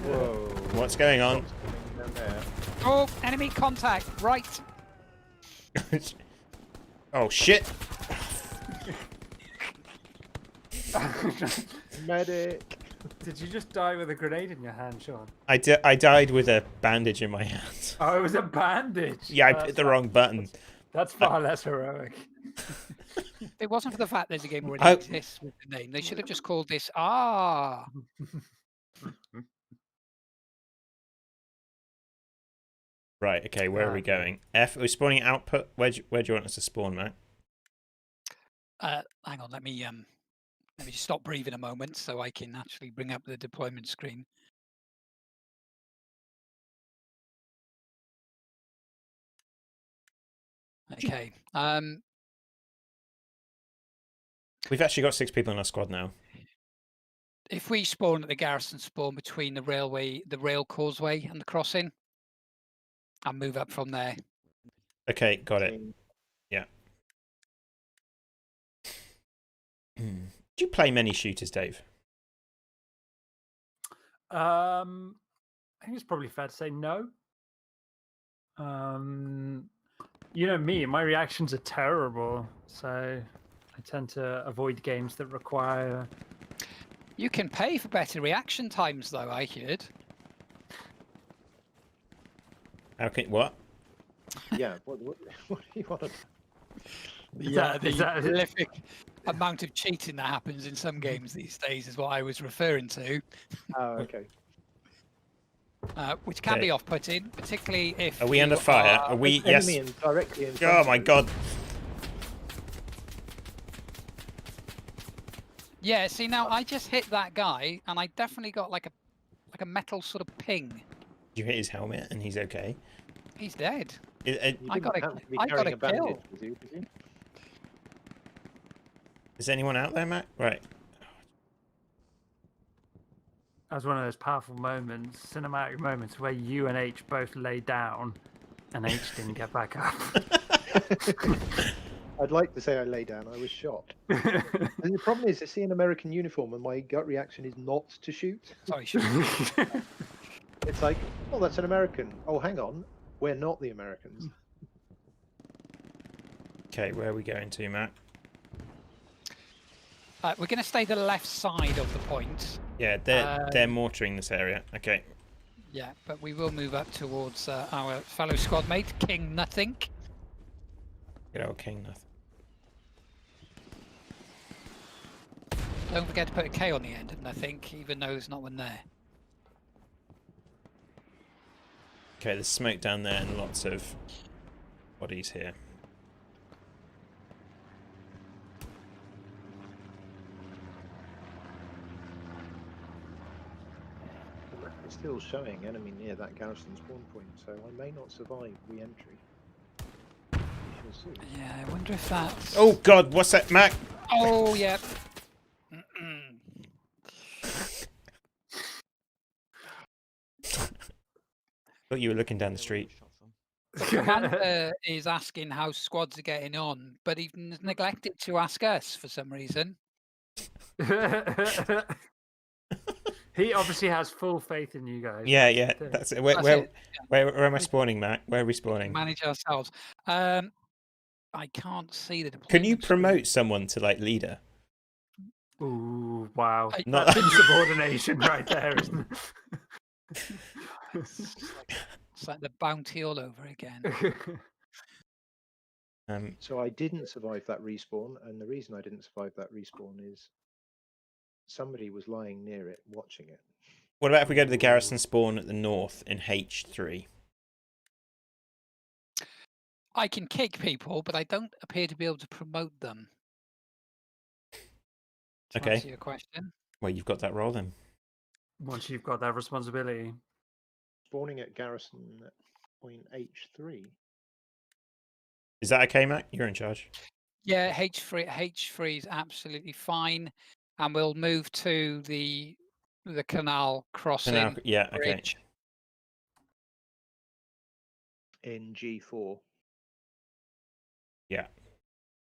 Whoa. what's going on? What's going on there? Oh, enemy contact! Right. Oh, shit. Medic. Did you just die with a grenade in your hand, Sean? I died with a bandage in my hand. Oh, it was a bandage. Yeah, I That's hit the wrong button. That's far less heroic. If it wasn't for the fact there's a game already Oh. exists with the name, they should have just called this. Ah. Right, okay, where are we going? F, we're spawning output. Where do you want us to spawn, Matt? Hang on. Let me just stop breathing a moment so I can actually bring up the deployment screen. Okay. We've actually got 6 people in our squad now. If we spawn at the garrison spawn between the rail causeway and the crossing, I'll move up from there. Okay, got it. Yeah. Do you play many shooters, Dave? I think it's probably fair to say no. You know me, my reactions are terrible, so I tend to avoid games that require. You can pay for better reaction times, though. I heard. How can what? Yeah. What do you want to... The prolific amount of cheating that happens in some games these days is what I was referring to. Oh, okay. Which can Okay. be off-putting, particularly if. Are we under fire? Are we? Yes. Enemy directly in front Oh of my you. god. Yeah. See, now I just hit that guy, and I definitely got like a metal sort of ping. You hit his helmet and he's okay. He's dead. You I didn't got a- happen to be I got carrying a bandage, kill. was you, did you? Is anyone out there, Matt? Right. That was one of those powerful moments, cinematic moments, where you and H both lay down, and H didn't get back up. I'd like to say I lay down. I was shot. And the problem is, I see an American uniform, and my gut reaction is not to shoot. Sorry, shoot. It's like, oh, that's an American. Oh, hang on, we're not the Americans. Okay, where are we going to, Matt? We're going to stay the left side of the point. Yeah, they're mortaring this area. Okay. Yeah, but we will move up towards our fellow squad mate, King Nothing. Good old King Nothing. Don't forget to put a K on the end of Nothing, even though there's not one there. Okay, there's smoke down there and lots of bodies here. It's still showing enemy near that garrison spawn point, so I may not survive re-entry. We shall see. Yeah, I wonder if that's... Oh god, what's that, Matt? Oh, yeah. Thought you were looking down the street. The commander is asking how squads are getting on, but he's neglected to ask us for some reason. He obviously has full faith in you guys. Yeah, yeah, that's it. Where, That's where, it. where am I spawning, Mac? Where are we spawning? Manage ourselves. I can't see the deployment. Can you screen. promote someone to like leader? Ooh, wow. Not- That's insubordination right there, isn't it? It's like the bounty all over again. So I didn't survive that respawn, and the reason I didn't survive that respawn is somebody was lying near it watching it. What about if we go to the garrison spawn at the north in H3? I can kick people, but I don't appear to be able to promote them. To Okay. answer your question. Well, you've got that role then. Once you've got that responsibility. Spawning at garrison point H3. Is that okay, Mac? You're in charge. Yeah, H3 is absolutely fine, and we'll move to the canal crossing Yeah, okay. bridge. In G4. Yeah.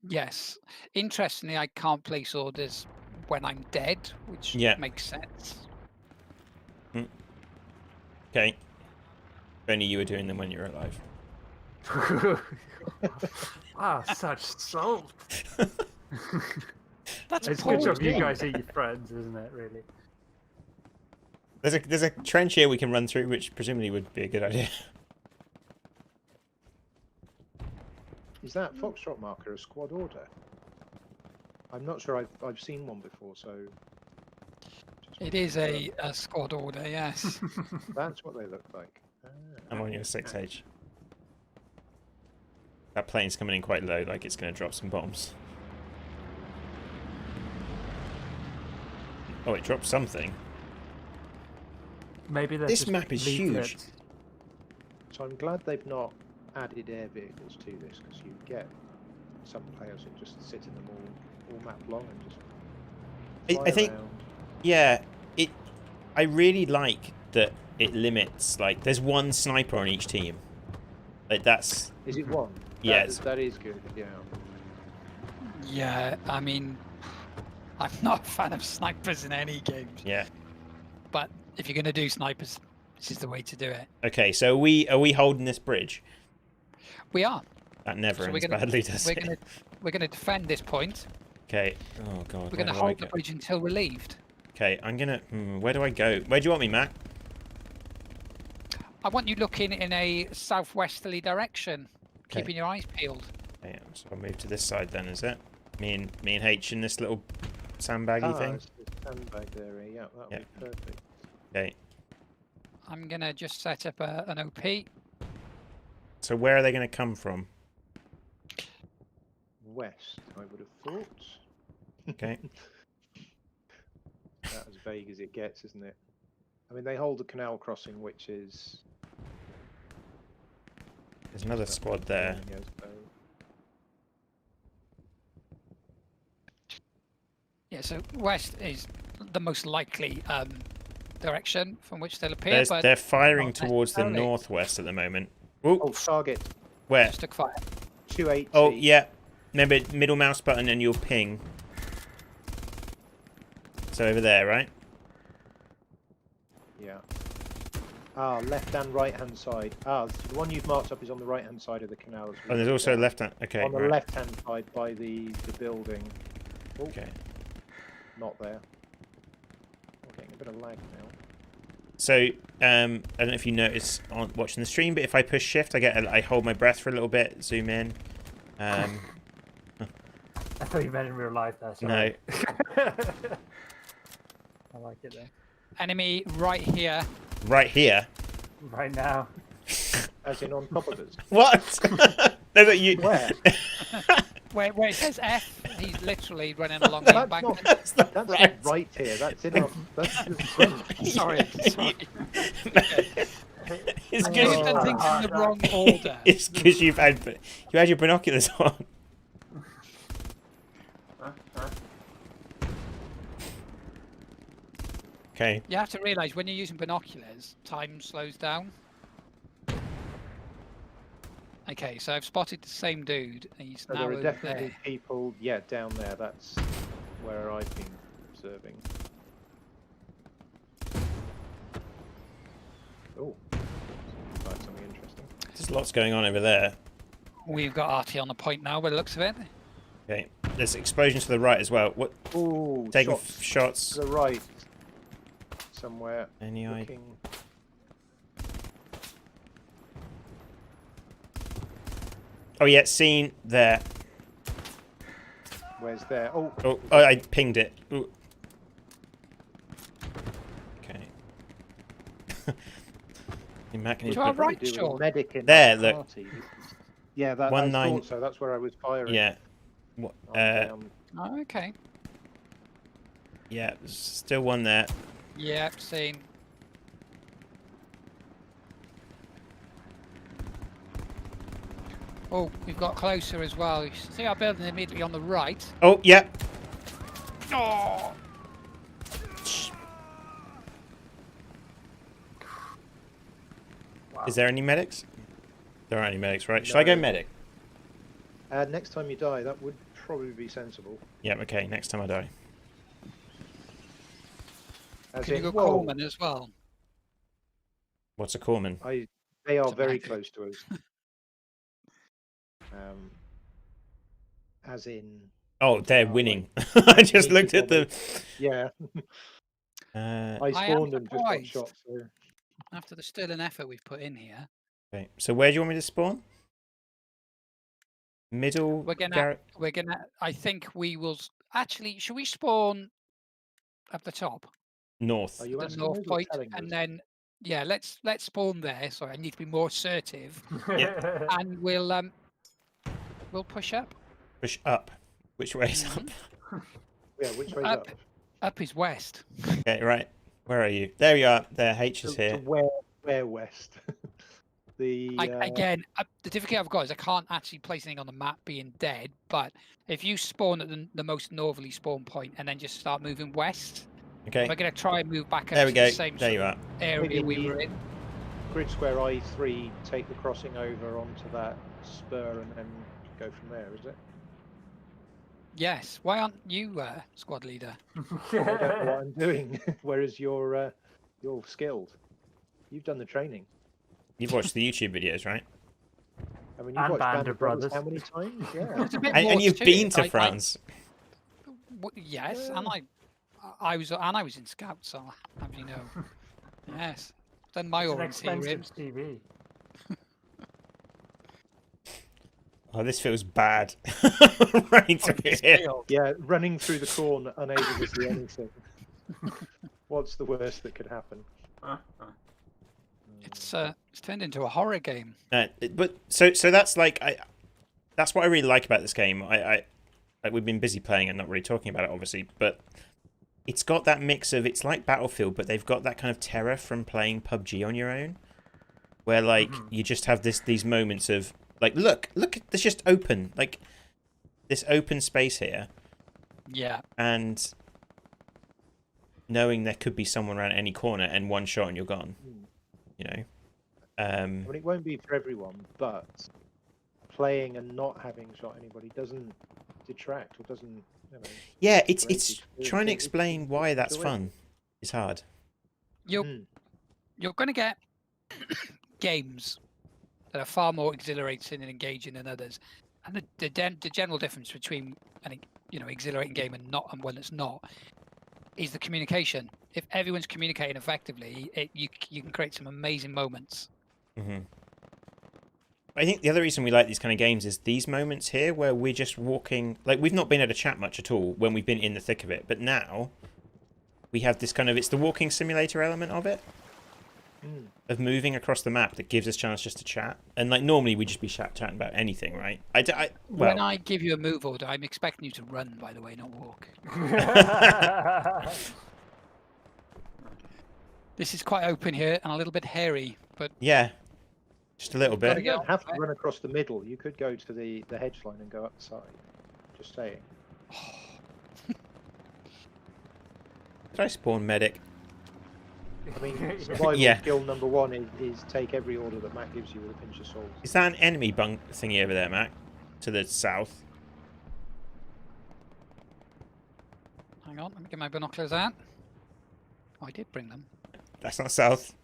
Yes. Interestingly, I can't place orders when I'm dead, which Yeah. makes sense. Okay. If only you were doing them when you were alive. Ah, such salt. That's It's poor good job you game. guys are your friends, isn't it, really? There's a trench here we can run through, which presumably would be a good idea. Is that Foxtrot marker a squad order? I'm not sure I've seen one before, so It is a squad order, yes. that's what they look like. I'm on your 6H. That plane's coming in quite low, like it's going to drop some bombs. Oh, it dropped something. Maybe they're This just map is huge. leaflets. So I'm glad they've not added air vehicles to this, because you get some players who just sit in them all map long and just fly I think, around. yeah, I really like that it limits, like, there's one sniper on each team. Like, that's... Is it one? Yes. That is good, yeah. Yeah, I mean, I'm not a fan of snipers in any games, Yeah. but if you're going to do snipers, this is the way to do it. Okay, so are we holding this bridge? We are. That never So we're ends gonna- badly, does it? We're going to defend this point. Okay. Oh, God. We're going to where do I hold the go? bridge until relieved. Okay, I'm going to... where do I go? Where do you want me, Mac? I want you looking in a southwesterly direction, Okay. keeping your eyes peeled. Okay, so I'll move to this side then, is it? Me and H in this little sandbaggy thing? It's the sandbag area, yeah, that would Yeah. be perfect. Okay. I'm going to just set up an OP. So where are they going to come from? West, I would have thought. Okay. That's as vague as it gets, isn't it? I mean, they hold the canal crossing, which is... There's another squad there. Yes, so- Yeah, so west is the most likely direction from which they'll appear, but They're firing not towards the necessarily. northwest at the moment. Ooh, Oh, target where? just took fire. 280. Oh, yeah. Remember, middle mouse button and you'll ping. So over there, right? Yeah. Ah, left and right hand side. Ah, so the one you've marked up is on the right hand side of the canal. as we Oh, there's look also down. left hand. Okay, On the right. left hand side by the building. Oh, Okay. not there. We're getting a bit of lag now. So, I don't know if you notice on watching the stream, but if I push shift, I hold my breath for a little bit, zoom in. I thought you meant in real life there. No. Sorry. I like it there. Enemy right here. Right here. Right now. As in on top of us. What? No, but you. Where? Where it says F, he's literally running along the That's embankment. not, That's not that's right. not right here. That's in our. That's the front. Sorry. It's You've because done things in the wrong order. it's because you had your binoculars on. Okay. You have to realise when you're using binoculars, time slows down. Okay, so I've spotted the same dude. And he's So now there are over definitely there. people, yeah, down there. That's where I've been observing. Oh, that's something interesting. There's lots going on over there. We've got RT on the point now, by the looks of it. Okay, there's explosion to the right as well. What? Oh, Taking shots shots. to the right, somewhere. Any idea? Looking. Oh yeah, seen there. Where's there? Oh, Oh, I pinged it. Ooh. Okay. Matt, can you To our put- right, do with a Sean. medic in There, that look. party. Yeah, that I 19. thought so. That's where I was firing. Yeah. What? I'm down. Oh, okay. Yeah, there's still one there. Yep, seen. Oh, we've got closer as well. You see our building immediately on the right. Oh, yeah. Oh! Is there any medics? There aren't any medics, right? Should I go No. medic? Next time you die, that would probably be sensible. Yeah, okay, next time I die. As Can in, you go whoa, Coleman as well? What's a corpsman? they are It's a very medic. close to us. As in, Oh, they're Oh, winning. I just looked at them. yeah, Uh, I am spawned and just got surprised. shot. So. After the sterling effort we've put in here, okay, so where do you want me to spawn? Middle. we're gonna. I think we will. Actually, should we spawn at the top, North. Are you the asking north us or point, telling and us? then yeah, let's spawn there. Sorry, I need to be more assertive, Yeah. and we'll push up. Push up. Which way is up? Mhm. Yeah, which way's Up. up? Up is west. Okay, right. Where are you? There you are. There, H is To here. where west? The Again, the difficulty I've got is I can't actually place anything on the map being dead. But if you spawn at the most northerly spawn point and then just start moving west, Okay. we're going to try and move back up There we to go. the same There you sort are. of area we Maybe- were in. grid square I3, take the crossing over onto that spur and then go from there, is it? Yes. Why aren't you squad leader? I don't know what I'm doing, whereas you're skilled. You've done the training. You've watched the YouTube videos, right? I mean, you've And watched Band of Brothers. how many times? Yeah. There's a bit And, more and you've to been it. to France. Yes, Yeah. and I was in Scouts, so how do you know? Yes, done my It's an orienteering. expensive TV. Oh, this feels bad. Running through here. Yeah, running through the corn, unable to see anything. What's the worst that could happen? It's turned into a horror game. But so that's like that's what I really like about this game. Like we've been busy playing and not really talking about it, obviously, but it's got that mix of it's like Battlefield, but they've got that kind of terror from playing PUBG on your own, where like you just have these moments of like look, there's just open like this open space here, Yeah. and knowing there could be someone around any corner and one shot and you're gone. You know. I mean, it won't be for everyone, but playing and not having shot anybody doesn't detract or doesn't, you know. Yeah, it's Great trying to experience. explain why that's enjoy it. fun. It's hard. You're going to get games that are far more exhilarating and engaging than others, and the general difference between an exhilarating game and one that's not is the communication. If everyone's communicating effectively, you can create some amazing moments. Hmm. I think the other reason we like these kind of games is these moments here where we're just walking, like we've not been able to chat much at all when we've been in the thick of it, but now we have this kind of, it's the walking simulator element of it, of moving across the map that gives us a chance just to chat. And like normally we'd just be chatting about anything, right? When I give you a move order, I'm expecting you to run, by the way, not walk. This is quite open here and a little bit hairy, but yeah, just a little You bit. don't have to run across the middle. You could go to the hedge line and go up the side. Just saying. Did I spawn medic? I mean, survival Yeah. skill number 1 is take every order that Matt gives you with a pinch of salt. Is that an enemy bunk thingy over there, Mac? To the south. Hang on, let me get my binoculars out. Oh, I did bring them. That's not south.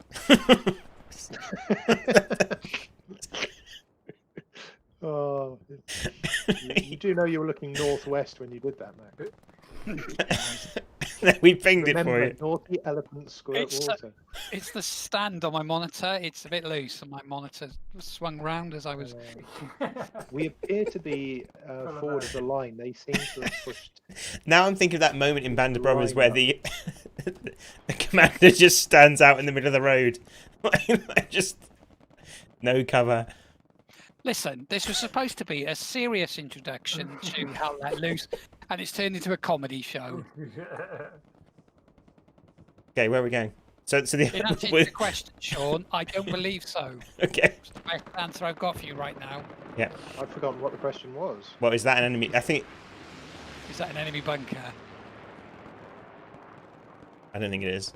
Oh, you do know you were looking northwest when you did that, Matt. We pinged Remember, it for you. naughty elephants squirt It's water. It's the stand on my monitor. It's a bit loose, and my monitor swung round as I was. We appear to be forward of the line. They seem to have pushed. Now I'm thinking of that moment in Band of Brothers Line where up. the commander just stands out in the middle of the road. Just no cover. Listen, this was supposed to be a serious introduction to How Let Loose, and it's turned into a comedy show. Okay, where are we going? So the In answer to your question, Sean, I don't believe so. Okay. It's the best answer I've got for you right now. Yeah. I've forgotten what the question was. Well, is that an enemy? I think. Is that an enemy bunker? I don't think it is.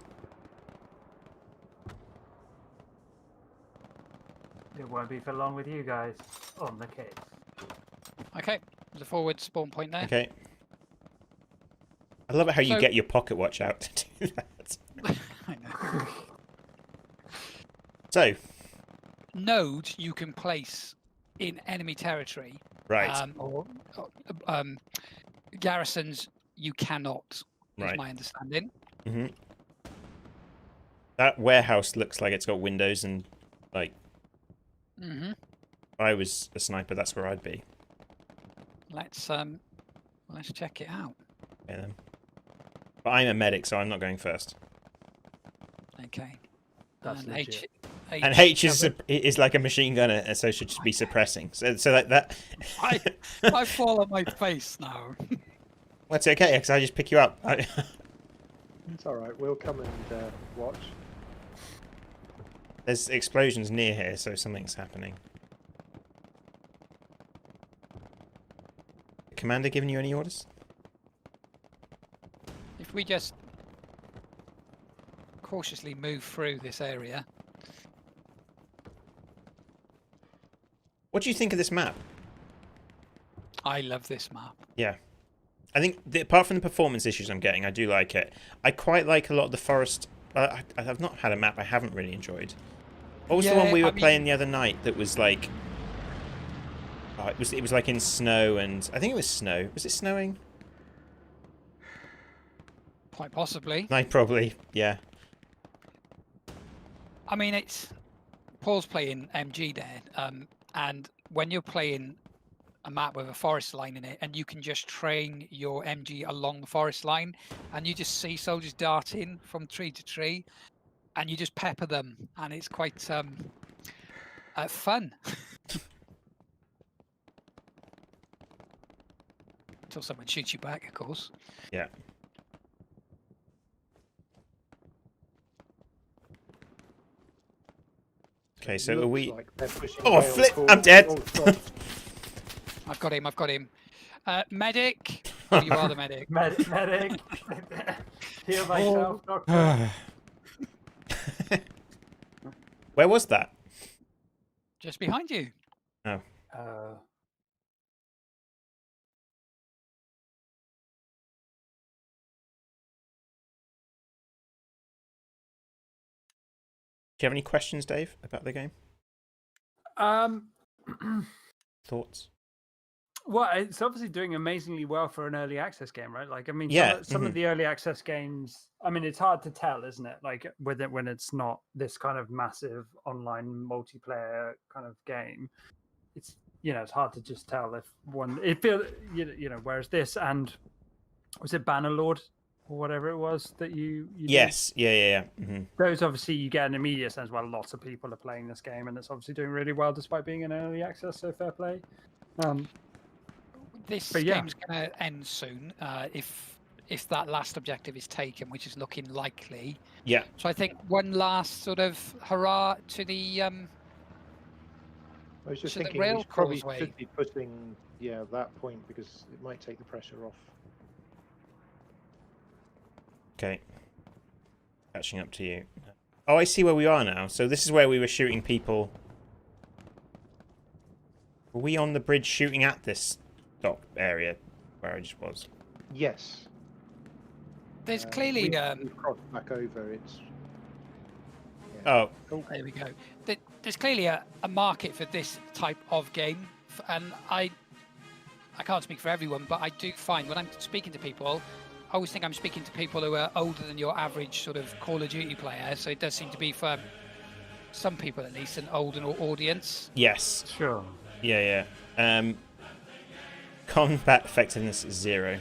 It won't be for long with you guys on the case. Okay, there's a forward spawn point there. Okay. I love it how you So- get your pocket watch out to do that. I know. So, Nodes you can place in enemy territory, right, or garrisons you cannot. Is Right. my understanding. hmm that warehouse looks like it's got windows and, like, Mm-hmm. if I was a sniper, that's where I'd be. Let's check it out. Okay, then. But I'm a medic, so I'm not going first. Okay. That's and legit. And H is like a machine gunner, and so should just be suppressing. So like that. I fall on my face now. Well, it's okay, because I just pick you up. It's all right. We'll come and watch. There's explosions near here, so something's happening. Commander giving you any orders? If we just cautiously move through this area. What do you think of this map? I love this map. Yeah. I think, apart from the performance issues I'm getting, I do like it. I quite like a lot of the forest. I've not had a map I haven't really enjoyed. What was the one we were playing the other night that was like... Oh, it was like in snow, and I think it was snow. Was it snowing? Quite possibly. No, probably, yeah. I mean, it's Paul's playing MG there, and when you're playing a map with a forest line in it, and you can just train your MG along the forest line, and you just see soldiers darting from tree to tree, and you just pepper them, and it's quite fun. Until someone shoots you back, of course. Yeah. Okay, so are we... Like they're pushing Oh, rail flip! forward. I'm dead! Oh, God. I've got him, I've got him. Medic! Oh, you are the medic. Medic. Heal myself, doctor. Where was that? Just behind you. Oh. Do you have any questions, Dave, about the game? Thoughts? Well, it's obviously doing amazingly well for an early access game, right? Like, I mean, Yeah, some of the early access games, I mean, it's hard to tell, isn't it? Like, with it when it's not this kind of massive online multiplayer kind of game, it's, you know, it's hard to just tell if one, it feels, you know, whereas this and was it Bannerlord or whatever it was that you did? Yes, yeah. Mm-hmm. Those obviously you get an immediate sense. Well, lots of people are playing this game, and it's obviously doing really well despite being in early access. So fair play. This But yeah. game's going to end soon if that last objective is taken, which is looking likely. Yeah. So I think one last sort of hurrah to the I was just to the thinking rail we probably causeway. should be pushing, that point because it might take the pressure off. Okay. catching up to you. Oh, I see where we are now. So this is where we were shooting people. Were we on the bridge shooting at this dock area where I just was? Yes. There's clearly we've crossed back over. It's. Oh, there we go. There's clearly a market for this type of game, and I can't speak for everyone, but I do find when I'm speaking to people, I always think I'm speaking to people who are older than your average sort of Call of Duty player. So it does seem to be, for some people at least, an older audience. yes. Sure. Yeah, yeah. Combat effectiveness is 0.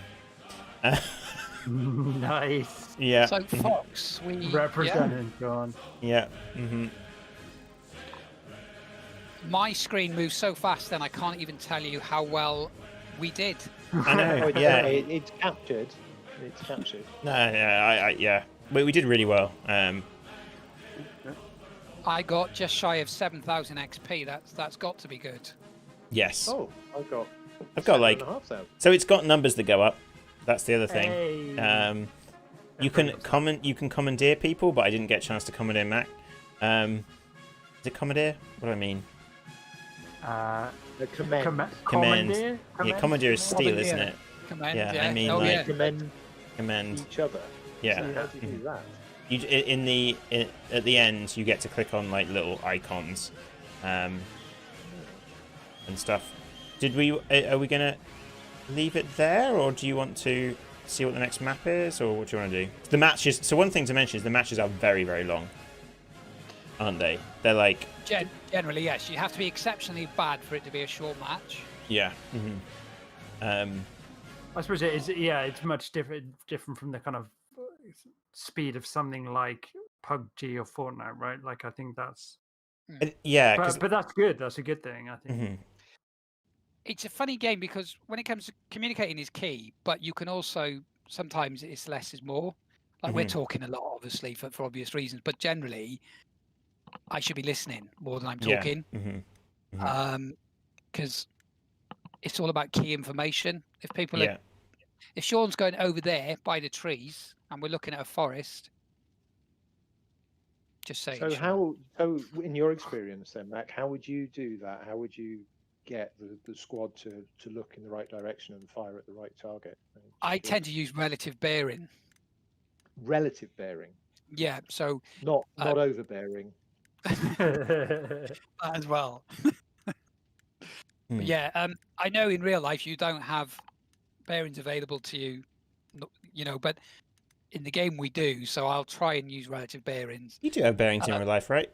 Nice. Yeah. So Fox, we Representing, John. Yeah. Mm-hmm. My screen moves so fast, then I can't even tell you how well we did. I know. Yeah. It's captured. It's captured. No. Yeah. Yeah. We did really well. I got just shy of 7,000 XP. That's got to be good. Yes. Oh, I've got like. 7,500. So it's got numbers that go up. That's the other thing. Hey. You can commandeer people, but I didn't get a chance to commandeer Mac. Is it commandeer? What do I mean? The command. Commandeer? Yeah, commandeer is steal, isn't it? Command, Yeah, yeah. I mean, oh, like- yeah. Commend each other. Yeah. So how do you do that? You at the end, you get to click on like little icons, and stuff. Are we gonna leave it there, or do you want to see what the next map is, or what do you want to do? The matches. So one thing to mention is the matches are very, very long, aren't they? They're like Generally, yes. You have to be exceptionally bad for it to be a short match. yeah. I suppose it is. Yeah, it's much different from the kind of speed of something like PUBG or Fortnite, right? Like I think that's. Yeah. But that's good. That's a good thing, I think. Mhm. It's a funny game because when it comes to communicating is key, but you can also sometimes it's less is more. Like we're talking a lot, obviously, for obvious reasons, but generally, I should be listening more than I'm talking. Because it's all about key information. If people are, if Sean's going over there by the trees and we're looking at a forest, just say. So in your experience then, Mac, how would you do that? How would you get the squad to look in the right direction and fire at the right target? I tend to use relative bearing. Relative bearing. Yeah, so not overbearing. as well. But yeah, I know in real life you don't have bearings available to you, but in the game we do. So I'll try and use relative bearings. You do have bearings in real life, right?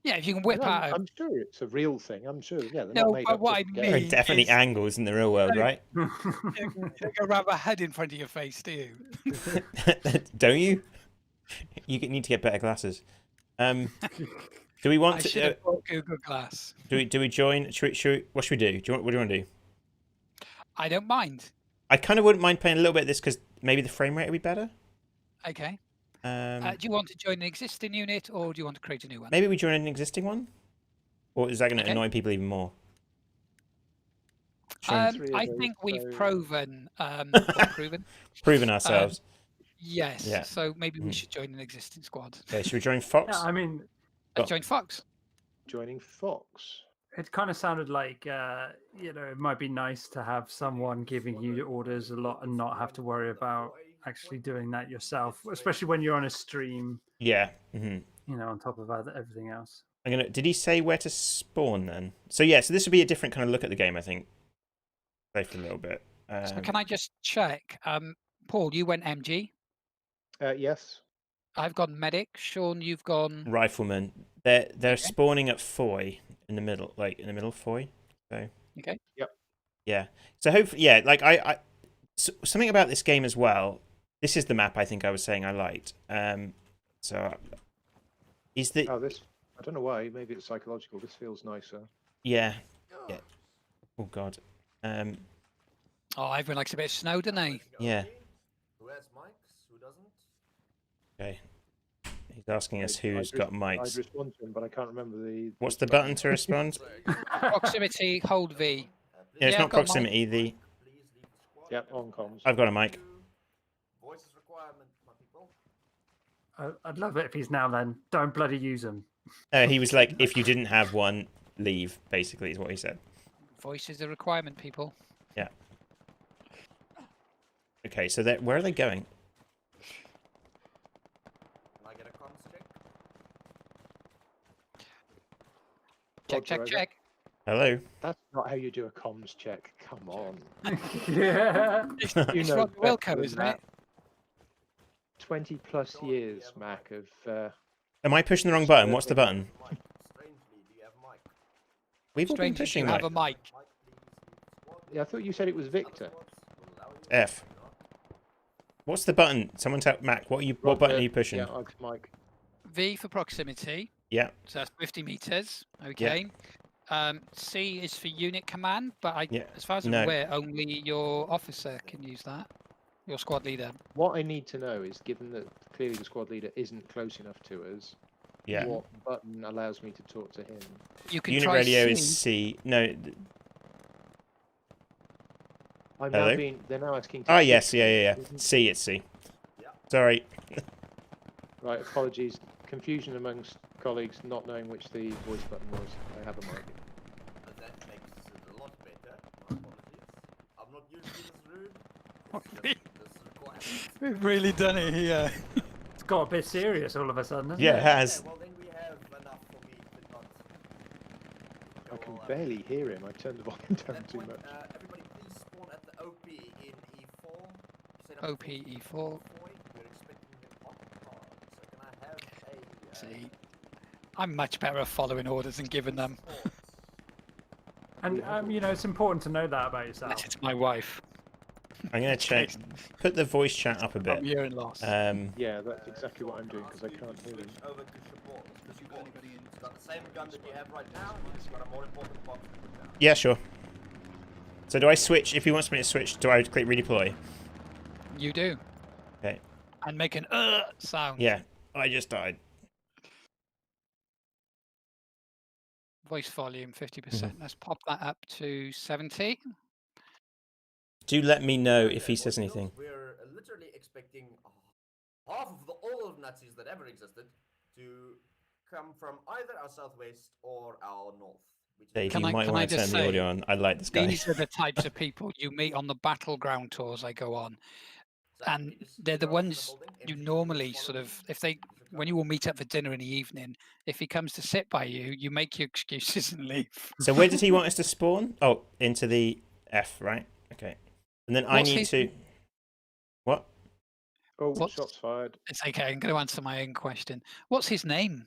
Yeah, if you can whip out. I'm sure it's a real thing. I'm sure. Yeah. No, but what I mean, there are definitely angles in the real world, right? You don't go around a head in front of your face, do you? Don't you? You need to get better glasses. Do we want to? I should have bought Google Glass. Do we join? What should we do? What do you want to do? I don't mind. I kind of wouldn't mind playing a little bit of this because maybe the frame rate will be better. Okay. Do you want to join an existing unit or do you want to create a new one? Maybe we join an existing one, or is that going to annoy people even more? I think we've proven ourselves. Yes. Yeah. So maybe we should join an existing squad. Okay. Should we join Fox? Yeah, I mean, join Fox. Joining Fox. It kind of sounded like it might be nice to have someone giving you orders a lot and not have to worry about actually doing that yourself, especially when you're on a stream. Yeah. On top of everything else. Did he say where to spawn then? So yeah. So this would be a different kind of look at the game, I think. Play for a little bit. So can I just check? Paul, you went MG. Yes. I've gone medic. Sean, you've gone Rifleman. They're spawning at Foy in the middle, Foy. So. Okay. Yep. Yeah. So hopefully, so something about this game as well. This is the map I think I was saying I liked. Is the this? I don't know why. Maybe it's psychological. This feels nicer. Yeah. Oh God. everyone likes a bit of snow, don't they? Yeah. Who has mics? Who doesn't? Okay. He's asking us who's got mics. I'd respond to him, but I can't remember the. What's the button to respond? Proximity, hold V. Yeah, it's Yeah, not I've got proximity. Yep, on comms. I've got a mic. Voice is requirement, my people. I'd love it if he's now then. Don't bloody use him. He was like, if you didn't have one, leave, basically, is what he said. Voice is a requirement, people. Yeah. Okay, so where are they going? Can I get a comms check? Check, Roger, check, check. Hello? That's not how you do a comms check. Come on. Yeah. It's You know Roger Wilco, better than isn't that. it? 20 plus years, Mac, of Am I pushing the wrong button? What's the button? Mike, strangely, do you have mic? We've all been Strangely, pushing you have like a mic. Mic, please. Squad. Yeah, I thought you said it was Victor. Other squads will allow you. F. What's the button? Someone tell Mac, what button are you pushing? Yeah, Ike's mic. V for proximity. Yeah. So that's 50 meters. Okay. C is for unit command, but Yeah. as far as I'm No. aware, only your officer can use that. Your squad leader. What I need to know is, given that clearly the squad leader isn't close enough to us, Yeah. what button allows me to talk to him? You can Unit try radio C. is C. No. I'm Hello? now being. They're now asking. To Oh, switch yes. Yeah, me. yeah, yeah. C, it's C. Sorry. Right, apologies. Confusion amongst colleagues not knowing which the voice button was. I have a mic. That makes it a lot better. My apologies. I'm not usually this rude. It's just this requirement. We've really done it here. It's got a bit serious all of a sudden, hasn't Yeah, it? it has. Well, then we have enough for me to not. I go can all out. barely hear him. I turned the volume At down that too point, much. everybody please spawn at the OP in E4. Set up OP E4. We're expecting them on card. So can I have a... See, I'm much better at following orders and giving them. support? And you know, it's important to know that about yourself. Unless it's my wife. I'm going to check. Put the voice chat up a I'm bit. hearing loss. Yeah, that's exactly what I'm doing because I can't hear him. Switch over to support. It's got the same gun that you have right now. It's got a more important box to put down. Yeah, sure. So do I switch? If he wants me to switch, do I click redeploy? You do. Okay. And make an sound. Yeah. I just died. Voice volume 50%. Let's pop that up to 70. Do let me know if he Okay, says boys and anything. girls, we're literally expecting half of all of Nazis that ever existed to come from either our southwest or our north. Which is Dave, Can you I- might can I want to turn just the say, audio on. I like this guy. These are the types of people you meet on the battleground tours I go on. And they're the ones you normally sort of, when you all meet up for dinner in the evening, if he comes to sit by you, you make your excuses and leave. So where did he want us to spawn? Oh, into the F, right? Okay. And then I What's need his- to... What? Oh, What's- shots fired. It's okay, I'm going to answer my own question. What's his name?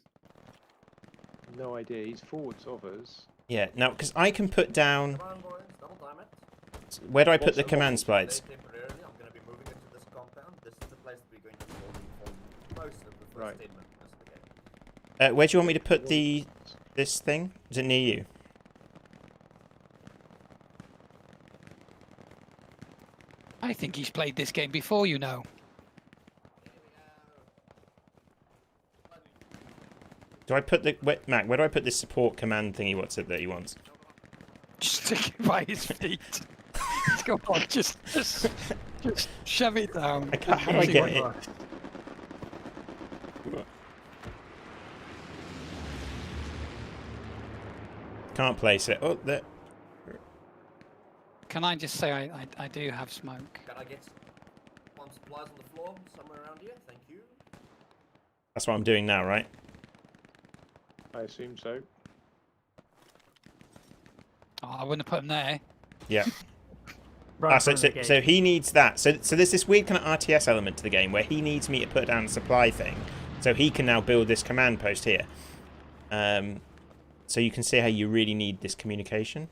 No idea. He's forwards of us. Yeah, now, because I can put down... Come on, boys, double time it. Where do I put What's the the command Stay splites? temporarily. I'm going to be moving into this compound. This is the place that we're going to be holding for most of the first Right. 10 minutes of the game. Where do you want me to put this thing? Is it near you? I think he's played this game before, you know. Do I put the... Mac, where do I put this support command thingy? What's it that he wants? Just stick it by his feet. Come on, just shove it down. How do I get it? Can't place it. Oh, there. Can I just say I do have smoke? Can I get some supplies on the floor somewhere around here? Thank you. That's what I'm doing now, right? I assume so. Oh, I wouldn't have put him there. Yeah. Right So, in front of the so gate. he needs that. So there's this weird kind of RTS element to the game where he needs me to put down a supply thing, so he can now build this command post here. So you can see how you really need this communication.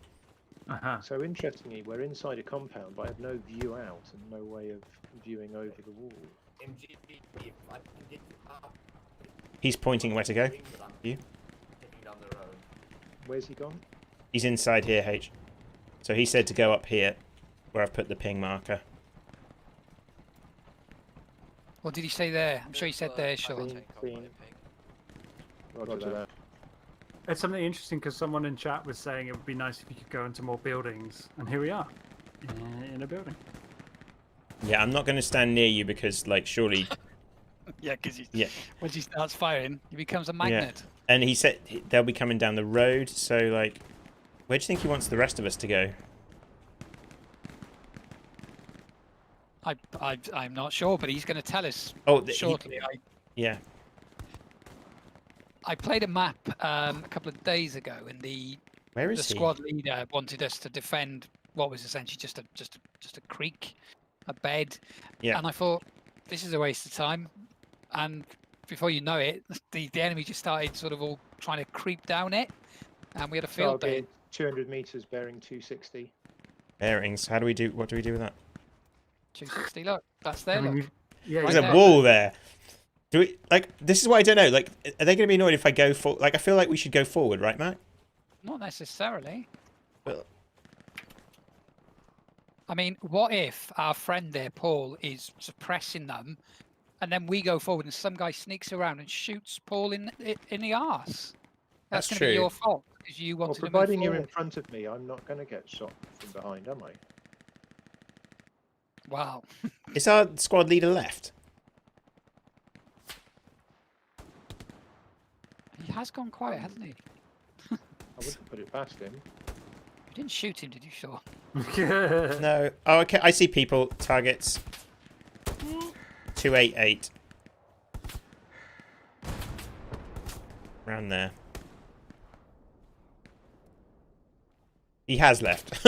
Uh-huh. So interestingly, we're inside a compound, but I have no view out and no way of viewing over the wall. MG, if I can get you up. He's pointing where to go. That I'm You? taking down the road. Where's he gone? He's inside here, H. So he said to go up here, where I've put the ping marker. What did he say there? I'm sure he said there, Sean. Clean. Roger that. It's something interesting because someone in chat was saying it would be nice if you could go into more buildings, and here we are, in a building. Yeah, I'm not going to stand near you because, like, surely Yeah, because Yeah. once he starts firing, he becomes a magnet. And he said they'll be coming down the road. So, like, where do you think he wants the rest of us to go? I'm not sure, but he's going to tell us Oh, shortly. Yeah. I played a map a couple of days ago, and the Where is he? squad leader wanted us to defend what was essentially just a creek, a bed. Yeah. And I thought, this is a waste of time. And before you know it, the enemy just started sort of all trying to creep down it, and we had a field day. Target 200 meters, bearing 260. Bearings. How do we do? What do we do with that? 260. Look, that's there. Look. Yeah, There's Right a there. wall there. Do we like? This is what I don't know. Like, are they going to be annoyed if I go for? Like, I feel like we should go forward, right, Matt? Not necessarily. Well, I mean, what if our friend there, Paul, is suppressing them, and then we go forward and some guy sneaks around and shoots Paul in the arse? That's That's going to be true. your fault because you Well, wanted to move providing you're in forward. front of me, I'm not going to get shot from behind, am I? Wow. is our squad leader left? He has gone quiet, hasn't he? I wouldn't put it past him. You didn't shoot him, did you, Sean? No. Oh, okay. I see people. Targets. 288. Around there. He has left.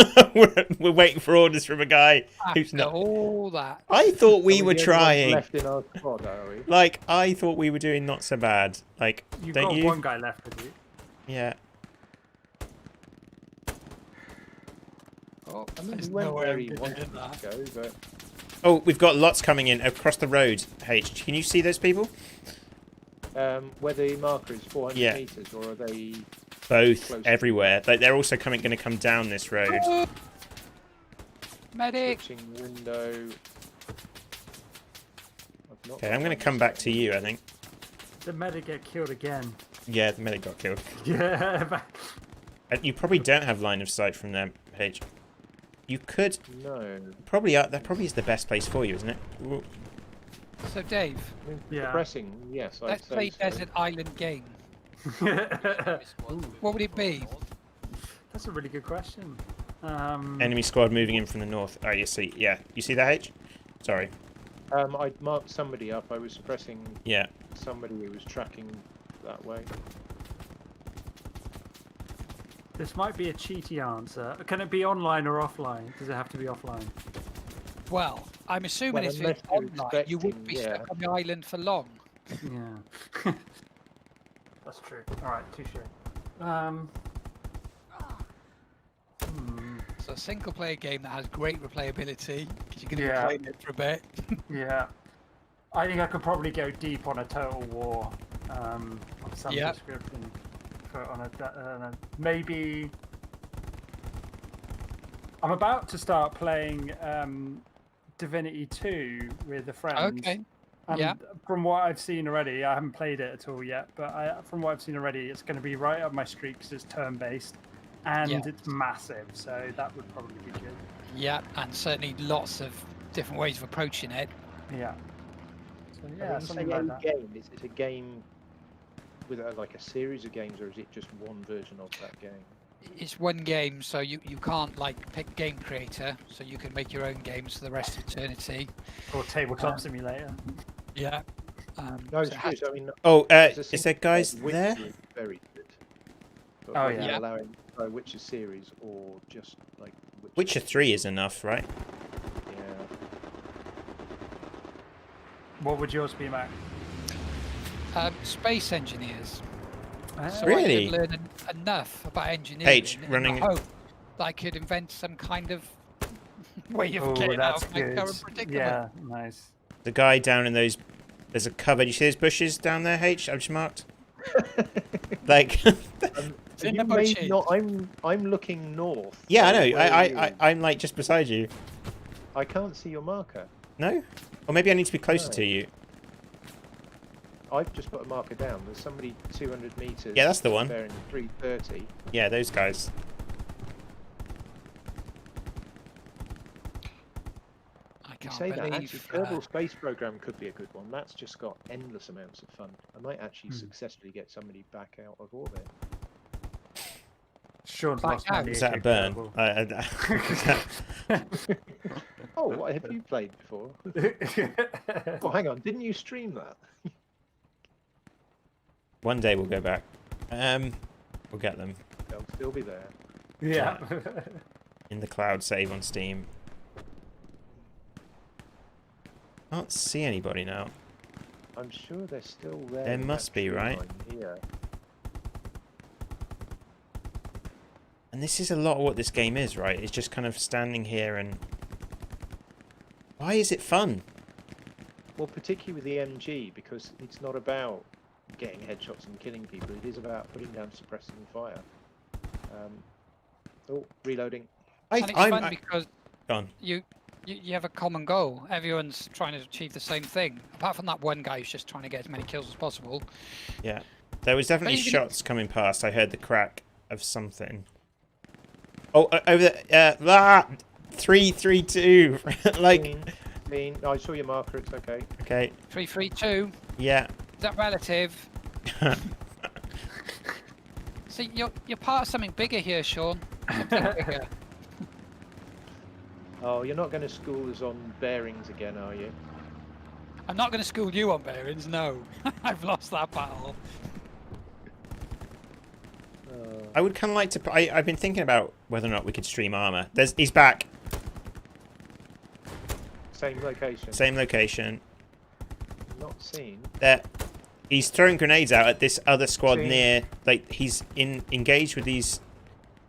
we're waiting for orders from a guy who's After not. all that. I thought we Are were the only ones trying. left in our squad, are we? Like, I thought we were doing not so bad. Like, You've don't got you? one guy left with you. Yeah. Oh, I mean, there's we went no way where I'm he gonna wanted hit that. to go, but Oh, we've got lots coming in across the road, H. Can you see those people? where the marker is 400 Yeah. meters, or are they? Both, Close. everywhere. Like, they're also going to come down this road. Medic! Switching window. I've not Okay, got I'm going one to come back to you, I think. The medic get killed again. Yeah, the medic got killed. Yeah. You probably don't have line of sight from them, H. You could No. probably. That probably is the best place for you, isn't it? Ooh. So, Dave, I mean, Yeah. Pressing, yes, I'd let's say play so. Desert Island game. What would it be? That's a really good question. Enemy squad moving in from the north. Oh, you see. Yeah, you see that, H? Sorry. I'd marked somebody up. I was suppressing Yeah. somebody who was tracking that way. This might be a cheaty answer. Can it be online or offline? Does it have to be offline? Well, I'm assuming Well, if unless it's you're online, you wouldn't be expecting, stuck on the island for long. Yeah. That's true. All right, touche. So a single-player game that has great replayability because you're going to Yeah. be playing it for a bit. Yeah. I think I could probably go deep on a Total War of some Yeah. description. Maybe. I'm about to start playing Divinity 2 with a friend. Okay. And Yeah. from what I've seen already, I haven't played it at all yet, but from what I've seen already, it's going to be right up my street because it's turn-based and Yeah. it's massive, so that would probably be good. Yeah, and certainly lots of different ways of approaching it. Yeah. So And yeah, when you something say like a that. game, is it a game with like a series of games, or is it just one version of that game? It's one game, so you can't like pick game creator, so you can make your own games for the rest of eternity. Or Tabletop Simulator. Yeah. No, so it's it has- true. I mean, Oh, as a is there single guys player, there? Witcher is very good. But Oh, whether yeah. you're allowing a Witcher series or just like Witcher 3 is enough, right? Yeah. What would yours be, Mac? Space engineers. So Really? I could learn enough about engineering. H, in running- the hope that I could invent some kind of way of Oh, getting out that's of my good. current predicament. Yeah, nice. The guy down in those. There's a cover. Do you see those bushes down there, H? I've just marked. Like. It's in You the may bushes. not, I'm looking north. Yeah, I so know. where are you? I'm like just beside you. I can't see your marker. No? Or maybe I need to be closer No. to you. I've just put a marker down. There's somebody 200 meters. Yeah, that's the one. Bearing 330. Yeah, those guys. I You can't say that, believe. actually, Kerbal Space Program could be a good one. That's just got endless amounts of fun. I might actually successfully get somebody back out of orbit. Sean's Back lost out. money. Is that a burn? Oh, what have you played before? Oh, hang on, didn't you stream that? One day we'll go back. We'll get them They'll still be there. Yeah. in the cloud save on Steam. Can't see anybody now. I'm sure they're still there. There in that must be, tree right? line here. And this is a lot of what this game is, right? It's just kind of standing here and... Why is it fun? Well, particularly with the MG, because it's not about getting headshots and killing people. It is about putting down suppressing fire. Oh, reloading. And it's fun because Go on. you have a common goal. Everyone's trying to achieve the same thing. Apart from that one guy who's just trying to get as many kills as possible. Yeah. There was definitely even- shots coming past. I heard the crack of something. Oh, over there. 332. Like... Clean. Oh, I saw your marker. It's okay. Okay. 332. Yeah. Is that relative? See, you're part of something bigger here, Sean. Something bigger. Oh, you're not going to school us on bearings again, are you? I'm not going to school you on bearings, no. I've lost that battle. I would kind of like to... I've been thinking about whether or not we could stream armor. He's back. Same location. Same location. Not seen. There. He's throwing grenades out at this other squad Seen. near... Like, he's engaged with these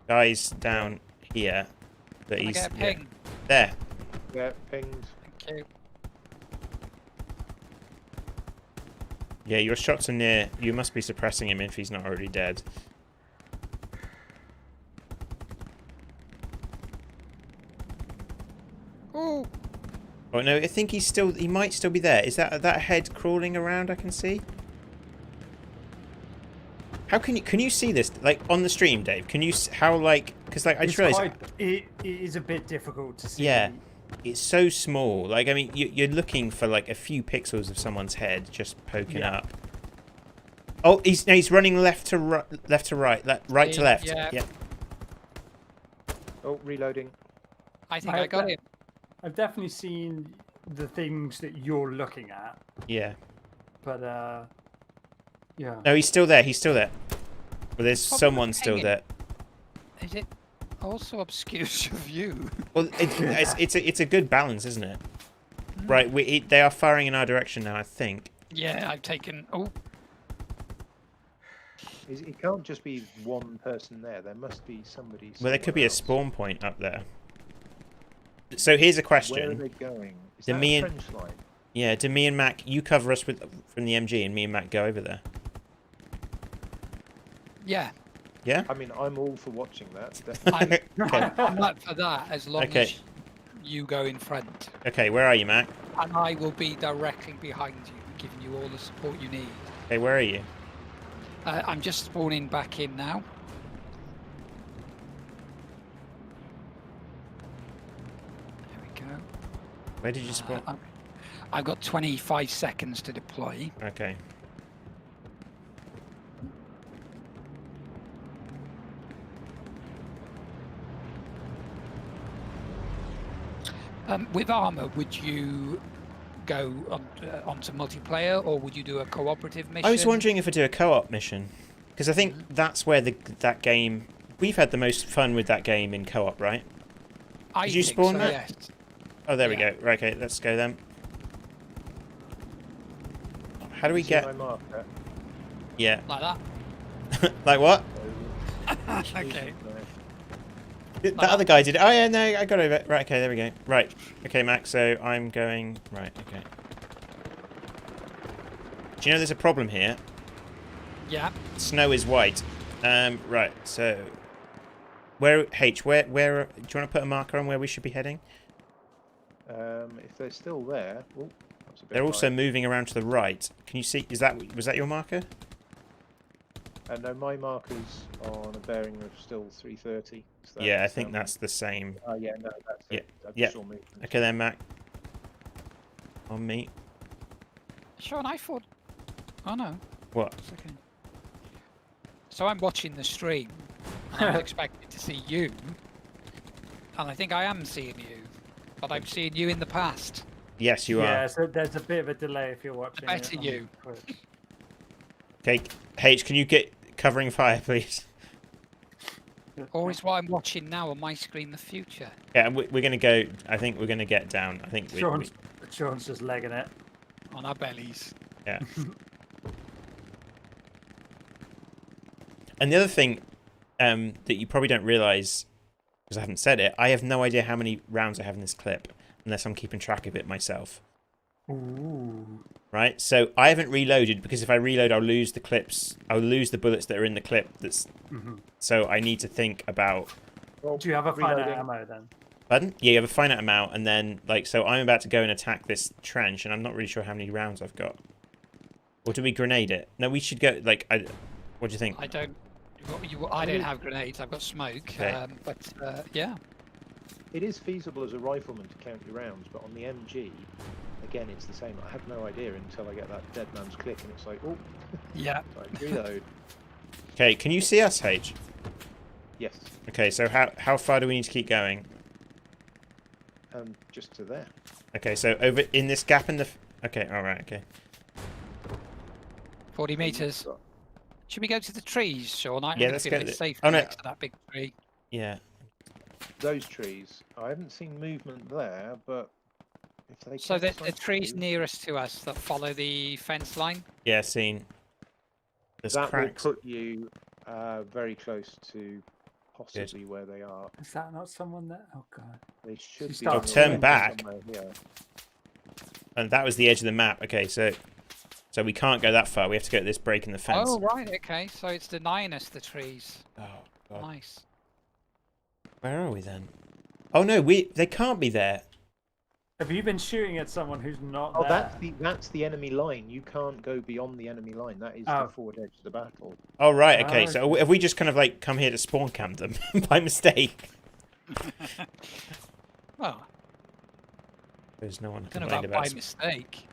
guys down here. But Can I he's... get a ping? There. Yeah, pinged. Thank you. Yeah, your shots are near. You must be suppressing him if he's not already dead. Ooh. Oh no, I think he's still. He might still be there. Is that head crawling around? I can see. How can you see this like on the stream, Dave? Can you how like because like I just realized it is a bit difficult to see. Yeah, it's so small. Like I mean, you're looking for like a few pixels of someone's head just poking up. Oh, he's running left to right, right to left. Yeah. Oh, reloading. I think I got him. I've definitely seen the things that you're looking at, Yeah. but yeah. No, he's still there. He's still there. Well, there's Probably someone still hanging. there. Is it also obscures your view? Well, it's a good balance, isn't it? Right, they are firing in our direction now, I think. Yeah, I've taken. Oh, It can't just be one person there. There must be somebody. Well, there could be a somewhere else. spawn point up there. So here's a question. Where are they going? Is Do that me a and- French line? Yeah, do me and Mac, you cover us from the MG, and me and Mac go over there. yeah. Yeah. I mean, I'm all for watching that. Definitely. I'm up for that as long Okay. as you go in front. Okay, where are you, Mac? And I will be directly behind you, giving you all the support you need. Okay, where are you? I'm just spawning back in now. There we go. Where did you spawn? I've got 25 seconds to deploy. Okay. With armor, would you go onto multiplayer, or would you do a cooperative mission? I was wondering if I do a co-op mission, because I think that's where that game. We've had the most fun with that game in co-op, right? I Did you think spawn so, that? yes. Oh, there we Yeah. go. Right, okay, let's go then. How do we See get? my marker? Yeah. Like that. Like what? Okay. That other guy did it. Oh yeah, no, I got over it. Right, okay, there we go. Right, okay, Max. So I'm going. Right, okay. Do you know there's a problem here? Yeah. Snow is white. Right. So, where do you want to put a marker on where we should be heading? If they're still there, oh, that's a bit They're also high. moving around to the right. Can you see? Was that your marker? No, my marker's on a bearing of still 330. So Yeah, I that's, think that's the same. Oh yeah, no, that's Yeah, it. I yeah. saw movement. Okay then, Mac. on me. Sean, I thought. Oh no. What? It's okay. So I'm watching the stream. And I was expecting to see you, and I think I am seeing you, but I'm seeing you in the past. Yes, you Yeah, are. so there's a bit of a delay if you're watching. Better it on you. Twitch. Okay, H, can you get covering fire, please? Or is what I'm watching now on my screen the future? Yeah, we're gonna go. I think we're gonna get down. I think Sean's just legging it. On our bellies. yeah. And the other thing that you probably don't realise, because I haven't said it, I have no idea how many rounds I have in this clip, unless I'm keeping track of it myself. Ooh. Right? So I haven't reloaded, because if I reload, I'll lose the clips. I'll lose the bullets that are in the clip. So I need to think about... Well, Do you have a finite reloading. ammo then? Pardon? Yeah, you have a finite amount, and then, like, so I'm about to go and attack this trench, and I'm not really sure how many rounds I've got. Or do we grenade it? No, we should go, like, what do you think? I don't. I don't have grenades. I've got smoke. Okay. But yeah. It is feasible as a rifleman to count your rounds, but on the MG, again, it's the same. I have no idea until I get that dead man's click, and it's like, oh, Yeah. right, reload. Okay, can you see us, H? Yes, Okay, so how far do we need to keep going? just to there. Okay, so over in this gap in the... Okay, alright, okay. 40 meters. Should we go to the trees, Sean? I Yeah, think let's it'd go be to- safe oh, no. next to that big tree. Yeah. Those trees. I haven't seen movement there, but if they So the capsize trees you, nearest to us that follow the fence line. Yeah, seen. There's that cracks. will put you very close to possibly where they are. Is that not someone there? Oh god. They should be. start on the turn left back. somewhere here. And that was the edge of the map. Okay, so we can't go that far. We have to go to this break in the fence. Oh right, okay. So it's denying us the trees. Oh, God. Nice. Where are we then? Oh no, they can't be there. Have you been shooting at someone who's not Oh, there? that's the enemy line. You can't go beyond the enemy line. That is Oh. the forward edge of the battle. Oh right, okay. Oh, So have we just kind of like come here to spawn camp them by mistake? Well, There's no one I don't know complained about by about. mistake.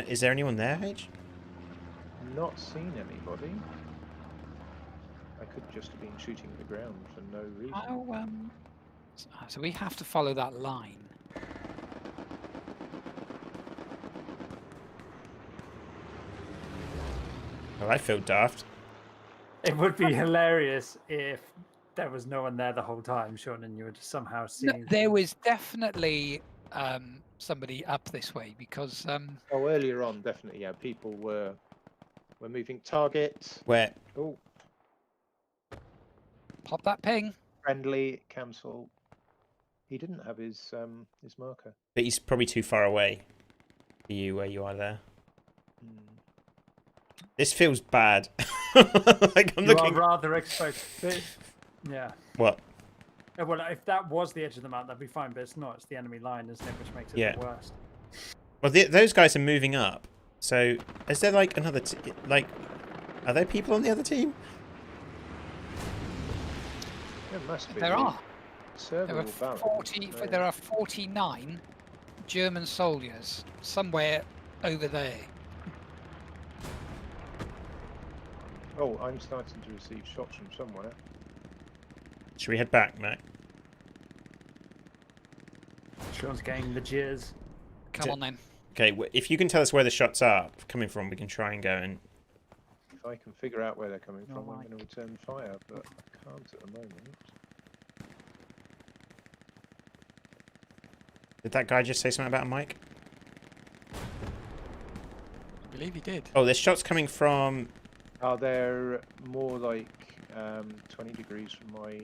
Is there anyone there, H? Not seen anybody. I could just have been shooting at the ground for no reason. Oh, so we have to follow that line. Oh, I feel daft. It would be hilarious if there was no one there the whole time, Sean, and you were just somehow No, seeing. there was definitely somebody up this way because Oh, earlier on, definitely, yeah. People were moving target. Where? Oh, pop that ping. friendly, cancel. He didn't have his marker. But he's probably too far away for you where you are there. This feels bad. Like I'm You looking. are rather exposed. But, yeah. What? Well, if that was the edge of the map, that'd be fine, but it's not. It's the enemy line, isn't it? Which makes it Yeah. the worst. Well, those guys are moving up. So is there like another like? Are there people on the other team? There must be. There are. Server There are will balance, 40. so- There are 49 German soldiers somewhere over there. Oh, I'm starting to receive shots from somewhere. Should we head back, Mac? Sean's getting the jeers. Come on then. Okay, if you can tell us where the shots are coming from, we can try and go and. If I can figure out where they're coming from, Oh, I'm going to return fire, but I can't at the moment. Did that guy just say something about a mic? I believe he did. Oh, there's shots coming from. Are there more like 20 degrees from my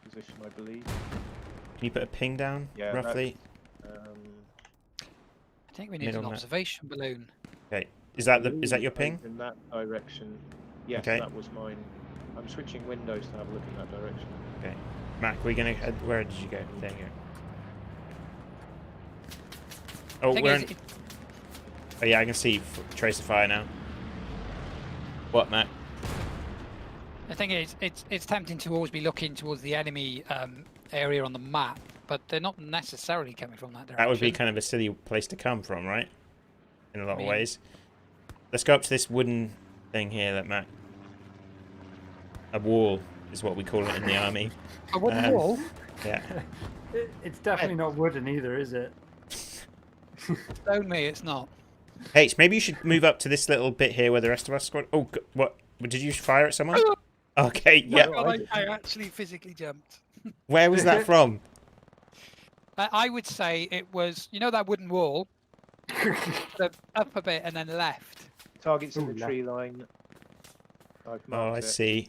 position, I believe? Can you put a ping down, Yeah, roughly? I think we need Middle an net. observation balloon. Okay, is that your ping? In that direction. Yes, Okay. that was mine. I'm switching windows to have a look in that direction. Okay, Mac, we're gonna head. Where did you go? There you go. Oh, Thing we're is, in. Oh yeah, I can see trace of fire now. What, Mac? the thing is, it's tempting to always be looking towards the enemy area on the map, but they're not necessarily coming from that direction. That would be kind of a silly place to come from, right? In a lot of mean- ways. Let's go up to this wooden thing here that Matt... A wall is what we call it in the army. A wooden wall? Yeah. It's definitely not wooden either, is it? Don't me, it's not. H, maybe you should move up to this little bit here where the rest of us squad... Oh, what? Did you fire at someone? Okay, yeah. No, I actually physically jumped. Where was that from? I would say it was, you know that wooden wall? Up a bit and then left. Target's in Ooh, the la- tree line. I've Oh, marked I it. see.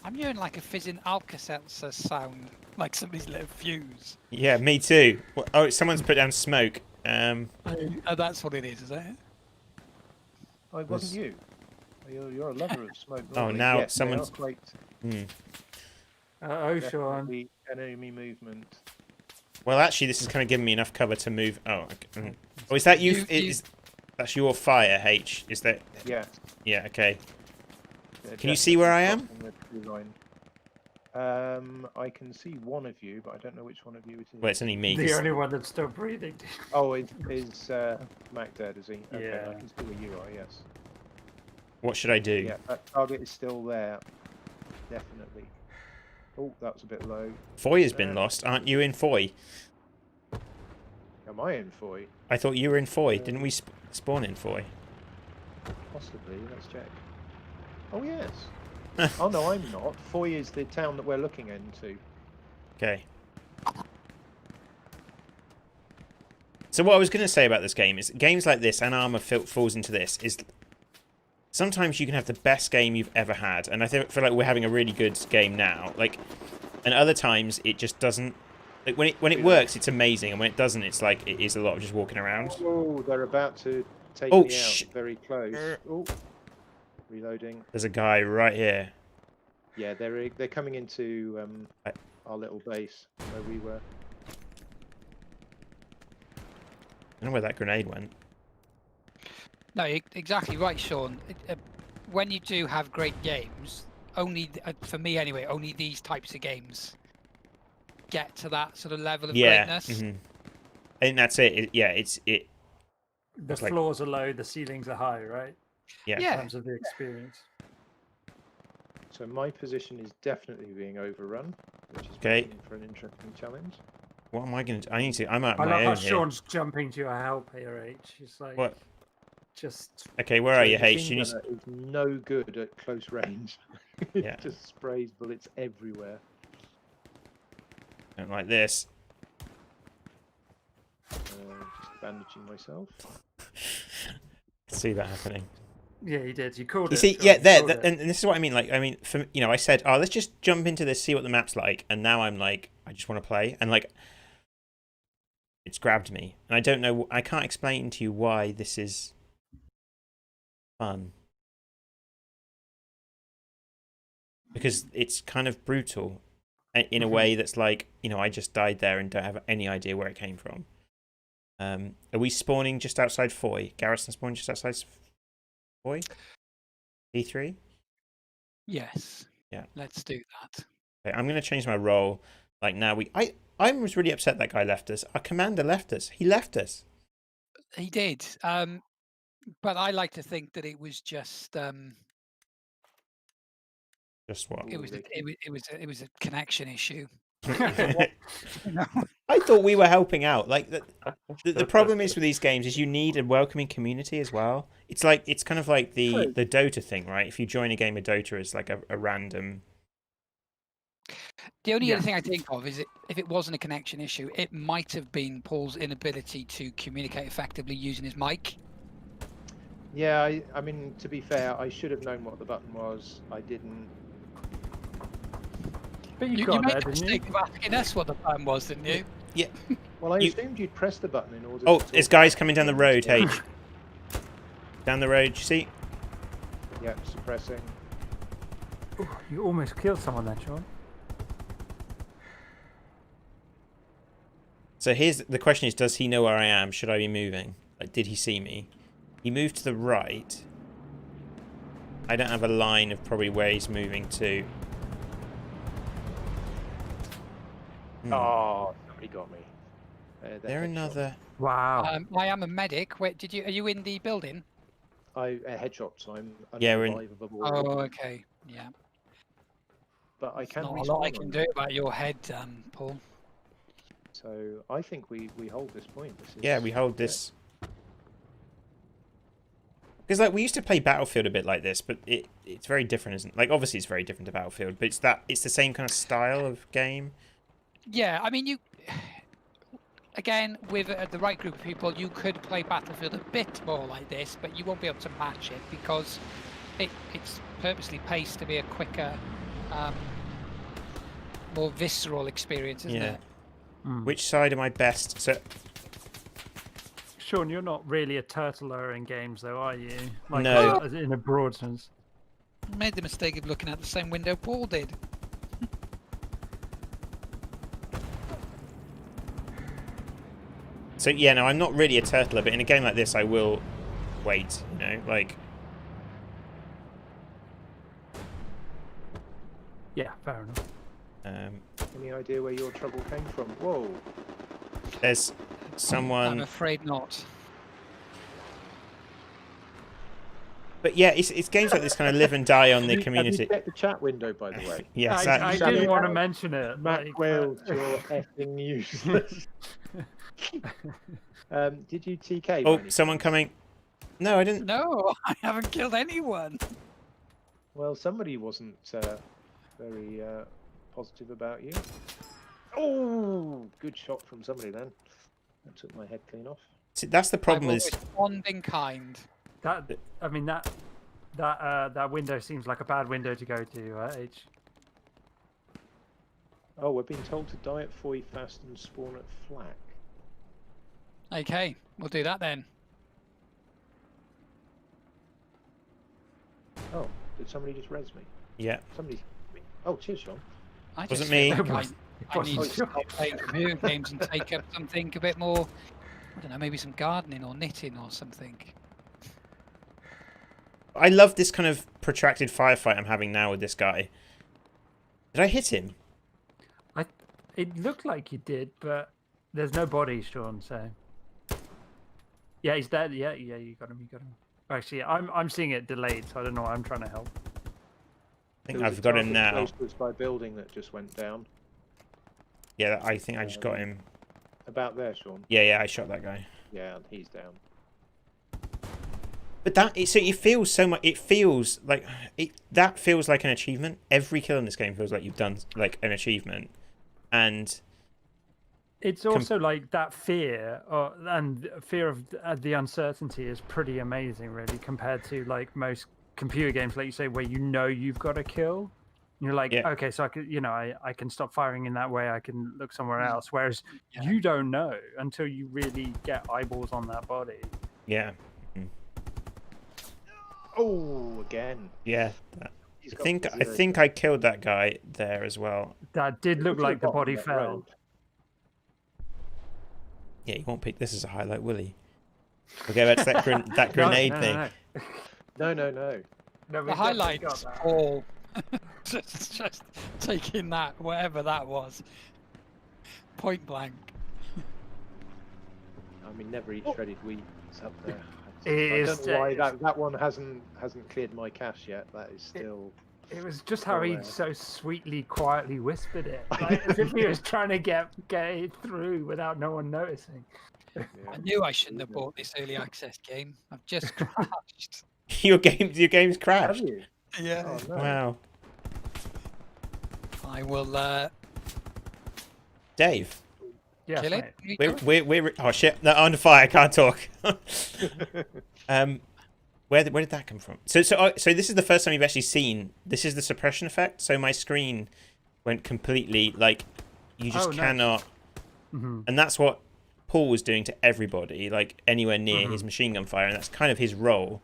I'm hearing like a fizzing Alka-Seltzer sound, like somebody's lit a fuse. Yeah, me too. Oh, someone's put down smoke. That's what it is it? Oh, it wasn't you. You're a lover of smoke. Oh, normally. now Yes, they are someone's- quite Oh, Sean. definitely enemy movement. Well, actually, this is kind of giving me enough cover to move... Oh, okay. Oh, is that you? That's your fire, H? Is that... Yeah. Yeah, okay. they're Can you see where I am? definitely crossing the tree line. I can see one of you, but I don't know which one of you it is. Well, it's only me. The 'cause- only one that's still breathing. Oh, is Mac dead, is he? Okay, Yeah. I can see where you are, yes. What should I do? Yeah, that target is still there. Definitely. Oh, that was a bit low. Foy has been lost. Aren't you in Foy? Am I in Foy? I thought you were in Foy. Didn't we spawn in Foy? Possibly, let's check. Oh, yes. Oh, no, I'm not. Foy is the town that we're looking into. Okay. So what I was going to say about this game is games like this, and Armour falls into this, is sometimes you can have the best game you've ever had, and I feel like we're having a really good game now. Like, and other times it just doesn't. Like when it works, it's amazing, and when it doesn't, it's like it is a lot of just walking around. Oh, they're about to take Oh, me out. Very close. Oh, reloading. There's a guy right here. Yeah, they're coming into our little base where we were. I don't know where that grenade went. No, you're exactly right, Sean. When you do have great games, only for me anyway, only these types of games get to that sort of level of Yeah. greatness. Mhm. I think that's it. Yeah, it's The It's like- floors are low, the ceilings are high, right? Yeah. In Yeah. terms of the experience. So my position is definitely being overrun, which is Okay. making for an interesting challenge. What am I going to do? I need to. I'm at I my love how own here. Sean's jumping to your help here, H. It's like What? just Okay, where are you, The H? machine You need gunner is no good at close range. Yeah. It just sprays bullets everywhere. Don't like this. Just bandaging myself. See that happening. yeah, he did. You called You it. see, Sean, yeah, you there, called it. and this is what I mean. Like, I mean, for I said, oh, let's just jump into this, see what the map's like, and now I'm like, I just want to play, and like, it's grabbed me, and I don't know, I can't explain to you why this is fun, because it's kind of brutal, in a way that's like, I just died there and don't have any idea where it came from. Are we spawning just outside Foy? Garrison spawn just outside Foy? E3? Yes. Yeah. Let's do that. Okay, I'm going to change my role. Like now I was really upset that guy left us. Our commander left us. He left us. He did. But I like to think that it was just Just what? it was a connection issue. I You know? thought we were helping out. Like the problem is with these games is you need a welcoming community as well. It's kind of like the Dota thing, right? If you join a game of Dota as like a random. The only Yeah. other thing I think of is if it wasn't a connection issue, it might have been Paul's inability to communicate effectively using his mic. Yeah, I mean, to be fair, I should have known what the button was. I didn't. But you You got made there, the didn't you? mistake of asking us what the plan was, didn't you? Yeah. Well, I You- assumed you'd press the button in order. Oh, to there's talk. guys coming down the road. H. Down the road. You see? Yeah, suppressing. Ooh, you almost killed someone there, Sean. So here's the question: is does he know where I am? Should I be moving? Like, did he see me? He moved to the right. I don't have a line of probably where he's moving to. Oh, somebody got me. There another. Wow. I am a medic. Wait, are you in the building? A headshot, so I'm Yeah, under we're the in- live of a wall. Oh, okay. Yeah. But I can Not a respawn lot I on can them. do about your head, Paul. So I think we hold this point. This is, Yeah, we hold this. Because like we used to play Battlefield a bit like this, but it's very different, isn't it? Like obviously it's very different to Battlefield, but it's the same kind of style of game. Yeah, I mean, you again with the right group of people, you could play Battlefield a bit more like this, but you won't be able to match it because it's purposely paced to be a quicker, more visceral experience, isn't Yeah. it? Which side am I best? So Sean, you're not really a turtler in games, though, are you? Like, No. In a broad sense. I made the mistake of looking at the same window Paul did. So yeah, no, I'm not really a turtler, but in a game like this, I will wait. You know, like Yeah, fair enough. Any idea where your trouble came from? Whoa. there's I'm someone. afraid not. But yeah, it's games like this kind of live and die on the Have you community. checked the chat window, by the way? Yes, I Shall didn't we- want to mention it. Mac like, Wales, you're effing useless. Did you TK? by Oh, any someone chance? coming. No, I didn't. No, I haven't killed anyone. Well, somebody wasn't very positive about you. Oh, good shot from somebody then. That took my head clean off. See, that's the problem I've is always respond in kind. I mean, that window seems like a bad window to go to, H. Oh, we're being told to die at Foy fast and spawn at flak. Okay, we'll do that then. Oh, did somebody just res me? yeah. Somebody. Oh, cheers, Sean. I Wasn't just me. feel like I Wasn't need to you. stop playing computer games and take up something a bit more. I don't know, maybe some gardening or knitting or something. I love this kind of protracted firefight I'm having now with this guy. Did I hit him? It looked like you did, but there's no body, Sean. So yeah, he's dead. Yeah, you got him. You got him. Actually, I'm seeing it delayed, so I don't know. I'm trying to help. I think There was I've a got him target now. close to us by building that just went down. Yeah, I think I just got him. About there, Sean. Yeah, I shot that guy. Yeah, and he's down. But so it feels so much. It feels like that feels like an achievement. Every kill in this game feels like you've done like an achievement, and It's also like that fear, and fear of the uncertainty is pretty amazing, really, compared to like most computer games, like you say, where you know you've got to kill. You're like, Yeah. okay, so I could, I can stop firing in that way. I can look somewhere else. Whereas Yeah. you don't know until you really get eyeballs on that body. yeah, Oh, again. yeah. He's I got think zero. I killed that guy there as well. That did look Look at like the bottom body of that fell. road. Yeah, you won't pick this as a highlight, will he? We'll go back to that grenade thing. No. No, The we've definitely got highlights that. all just taking that, whatever that was, point blank. I mean, never eat shredded wheat. It's up there. It I is, don't know why uh, that one hasn't cleared my cache yet. That is still. It was just how he there. so sweetly, quietly whispered it, like, as if he was trying to get it through without no one noticing. Yeah. I knew I shouldn't have bought this early access game. I've just crashed. Your game's Have crashed. you? Yeah. Oh, no. Wow, I will Dave. Yes, kill mate. it. We're oh shit! No, under fire. I can't talk. Where did that come from? So this is the first time you've actually seen. This is the suppression effect. So my screen went completely like you just Oh, nice. cannot, Mhm. and that's what Paul was doing to everybody, like anywhere near Mm-hmm. his machine gun fire, and that's kind of his role.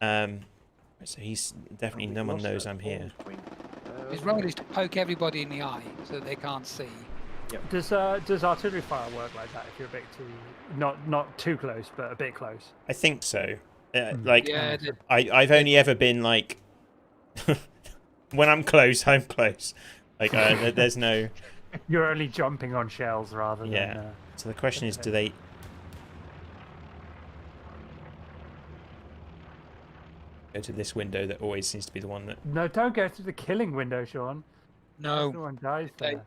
So he's definitely We've no one lost knows that I'm here. spawn point. His role is to poke everybody in the eye so that they can't see. Does artillery fire work like that if you're a bit too not too close, but a bit close? I think so. Like Yeah, I've only ever been like when I'm close, I'm close. Like there's no You're only jumping on shells rather Yeah. than. So the question is, do they go to this window that always seems to be the one that... No, don't go to the killing window, Sean. No, Everyone dies They- there.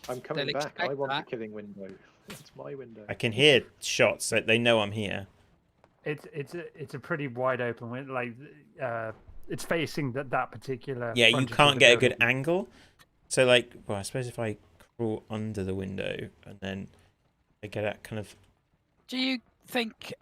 I'm coming They'll back. I expect want that. the killing window. It's my window. I can hear shots, so they know I'm here. It's a pretty wide open window. Like, it's facing that particular. Yeah, you frontage of can't the get a good building. angle. So, like, well, I suppose if I crawl under the window and then I get at kind of... Do you think,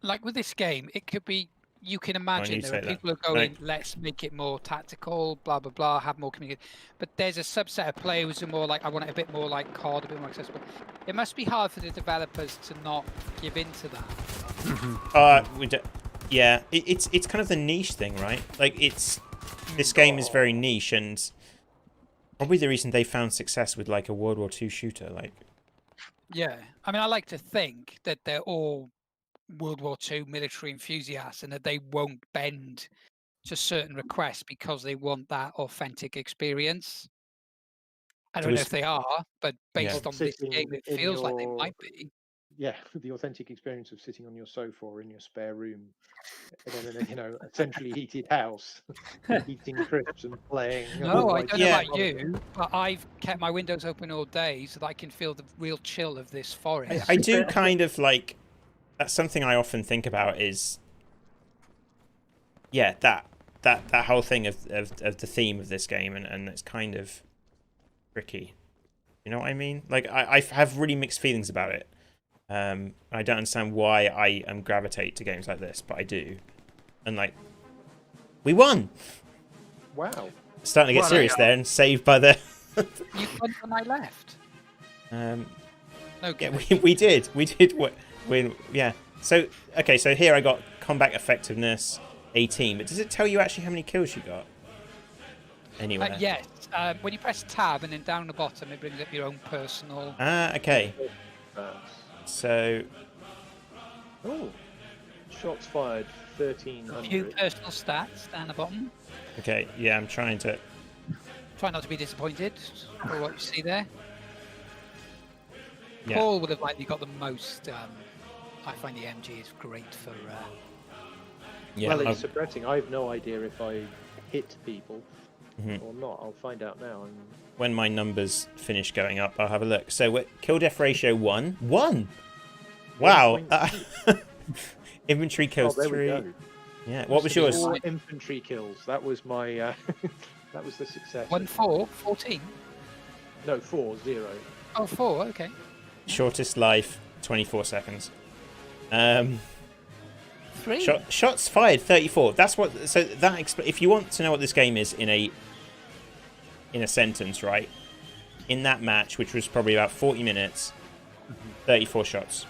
like with this game, it could be? You can imagine you there say are that. people who are going, let's make it more tactical, blah blah blah, have more communication. But there's a subset of players who are more like, I want it a bit more like COD, a bit more accessible. It must be hard for the developers to not give in to that. Yeah, it's kind of the niche thing, right? Like, this game is very niche, and probably the reason they found success with like a World War II shooter. Like, Yeah, I mean, I like to think that they're all World War II military enthusiasts and that they won't bend to certain requests because they want that authentic experience. I don't know if they are, but based on this Sitting game, it in feels like they your- might be. Yeah, the authentic experience of sitting on your sofa or in your spare room in a centrally heated house, eating crisps and playing. No, I don't know Yeah. about you, but I've kept my windows open all day so that I can feel the real chill of this forest. I do kind of like... That's something I often think about is... Yeah, that whole thing of the theme of this game, and it's kind of tricky. You know what I mean? Like, I have really mixed feelings about it. I don't understand why I gravitate to games like this, but I do. And like, we won! Wow. Starting to get serious there, and saved by the... You won when I left. No, yeah, Okay. we did win. Yeah. So okay, so here I got combat effectiveness 18, but does it tell you actually how many kills you got? Anyway. Yes, when you press tab and then down the bottom, it brings up your own personal. Ah, okay. So Oh, shots fired, A few 1,300. personal stats down the bottom. okay, yeah, I'm trying to. Try not to be disappointed for what you see there. Yeah. Paul would have likely got the most. I find the MG is great for. Yeah. Well, I've- it's suppressing. I have no idea if I hit people Mhm. or not. I'll find out now. when my numbers finish going up, I'll have a look. So we're, kill death ratio 1. 1. Wow. Inventory kills there we 3. go. Yeah. What was yours? 4 infantry kills. That was my. That was the success. 14. No, 4, 0. Oh, 4. Okay. Shortest life 24 seconds. 3. Shots fired 34. That's what. So that if you want to know what this game is in a sentence, right? In that match, which was probably about 40 minutes, 34 shots.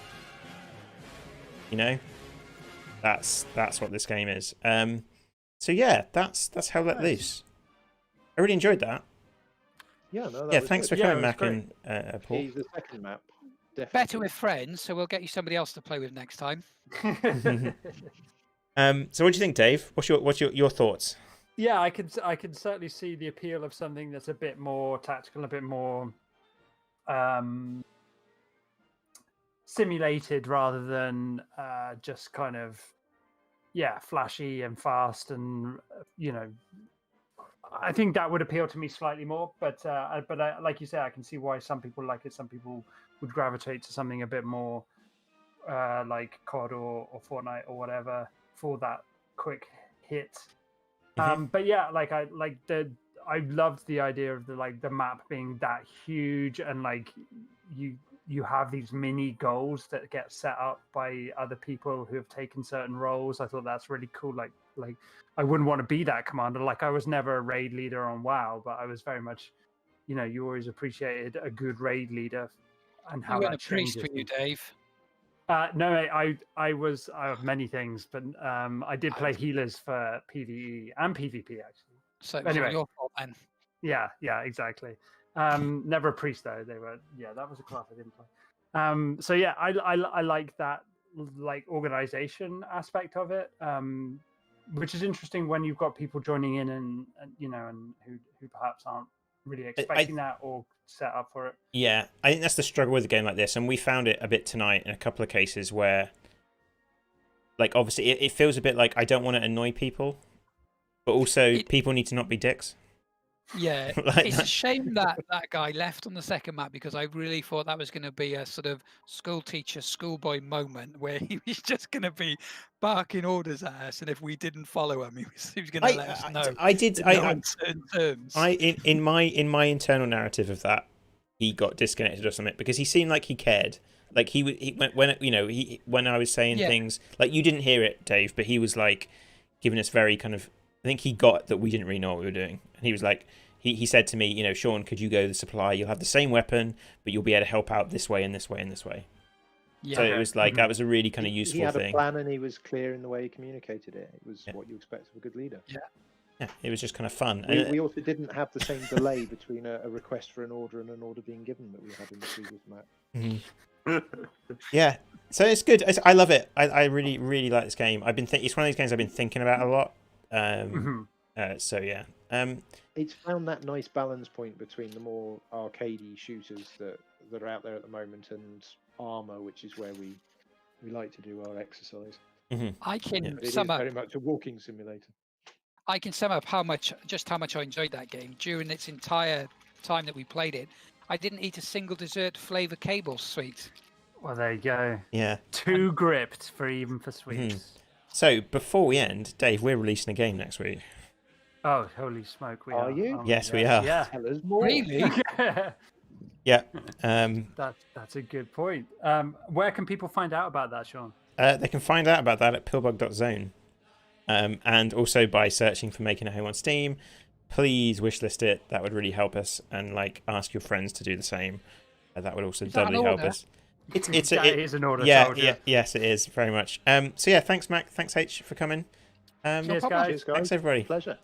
You know, that's what this game is. So yeah, that's how let loose. I really enjoyed that. Yeah, no, that Yeah, was thanks good. for coming it was back in, Paul. He's the second map. Definitely. Better with friends, so we'll get you somebody else to play with next time. So what do you think, Dave? What's your thoughts? Yeah, I can certainly see the appeal of something that's a bit more tactical, a bit more simulated rather than just kind of flashy and fast, and I think that would appeal to me slightly more. But like you say, I can see why some people like it. Some people would gravitate to something a bit more like COD or Fortnite or whatever for that quick hit. But yeah, I loved the idea of the map being that huge, and like you have these mini goals that get set up by other people who have taken certain roles. I thought that's really cool. Like I wouldn't want to be that commander. Like, I was never a raid leader on WoW, but I was very much, you always appreciated a good raid leader and how I went that a priest changes. for you, Dave. No, I was many things, but I did play healers for PvE and PvP actually. So it was Anyway. your fault then. Yeah, exactly. Never a priest though. They were that was a class I didn't play. So yeah, I like that organization aspect of it, which is interesting when you've got people joining in and who perhaps aren't really expecting that or set up for it. Yeah, I think that's the struggle with a game like this, and we found it a bit tonight in a couple of cases where, like, obviously it feels a bit like I don't want to annoy people, but also people need to not be dicks. Yeah, Like it's that. a shame that that guy left on the second map because I really thought that was going to be a sort of school teacher, schoolboy moment where he was just going to be barking orders at us, and if we didn't follow him, he was going to let us know. I did. in no uncertain terms. In my internal narrative of that, he got disconnected or something because he seemed like he cared. Like when I was saying things, like you didn't hear it, Dave, but he was like giving us very kind of. I think he got that we didn't really know what we were doing, and he was like, he said to me, Sean, could you go to the supply? You'll have the same weapon, but you'll be able to help out this way and this way and this way. Yeah. So it was like that was a really kind of useful He had thing. a plan and he was clear in the way he communicated it. It was what you expect of a good leader. Yeah, it was just kind of fun. We also didn't have the same delay between a request for an order and an order being given that we had in the previous map. Yeah, so it's good. I love it. I really, really like this game. It's one of these games I've been thinking about a lot. So yeah. It's found that nice balance point between the more arcadey shooters that are out there at the moment and Armour, which is where we like to do our exercise. I can But it is sum up. very much a walking simulator. I can sum up how much I enjoyed that game during its entire time that we played it. I didn't eat a single dessert flavor cable sweet. Well, there you go. Yeah. Too gripped for sweets. So before we end, Dave, we're releasing a game next week. Oh, holy smoke! We are. you? Yes, we are. Yeah. Tell us more. Really? Yeah. That's a good point. Where can people find out about that, Sean? They can find out about that at pillbug.zone. And also by searching for Making a Home on Steam. Please wishlist it. That would really help us. And ask your friends to do the same. That would also doubly help us. It is an order. Yeah, yes, it is very much. So yeah, thanks Mac, thanks H for coming. Cheers, guys. Thanks everybody. Pleasure.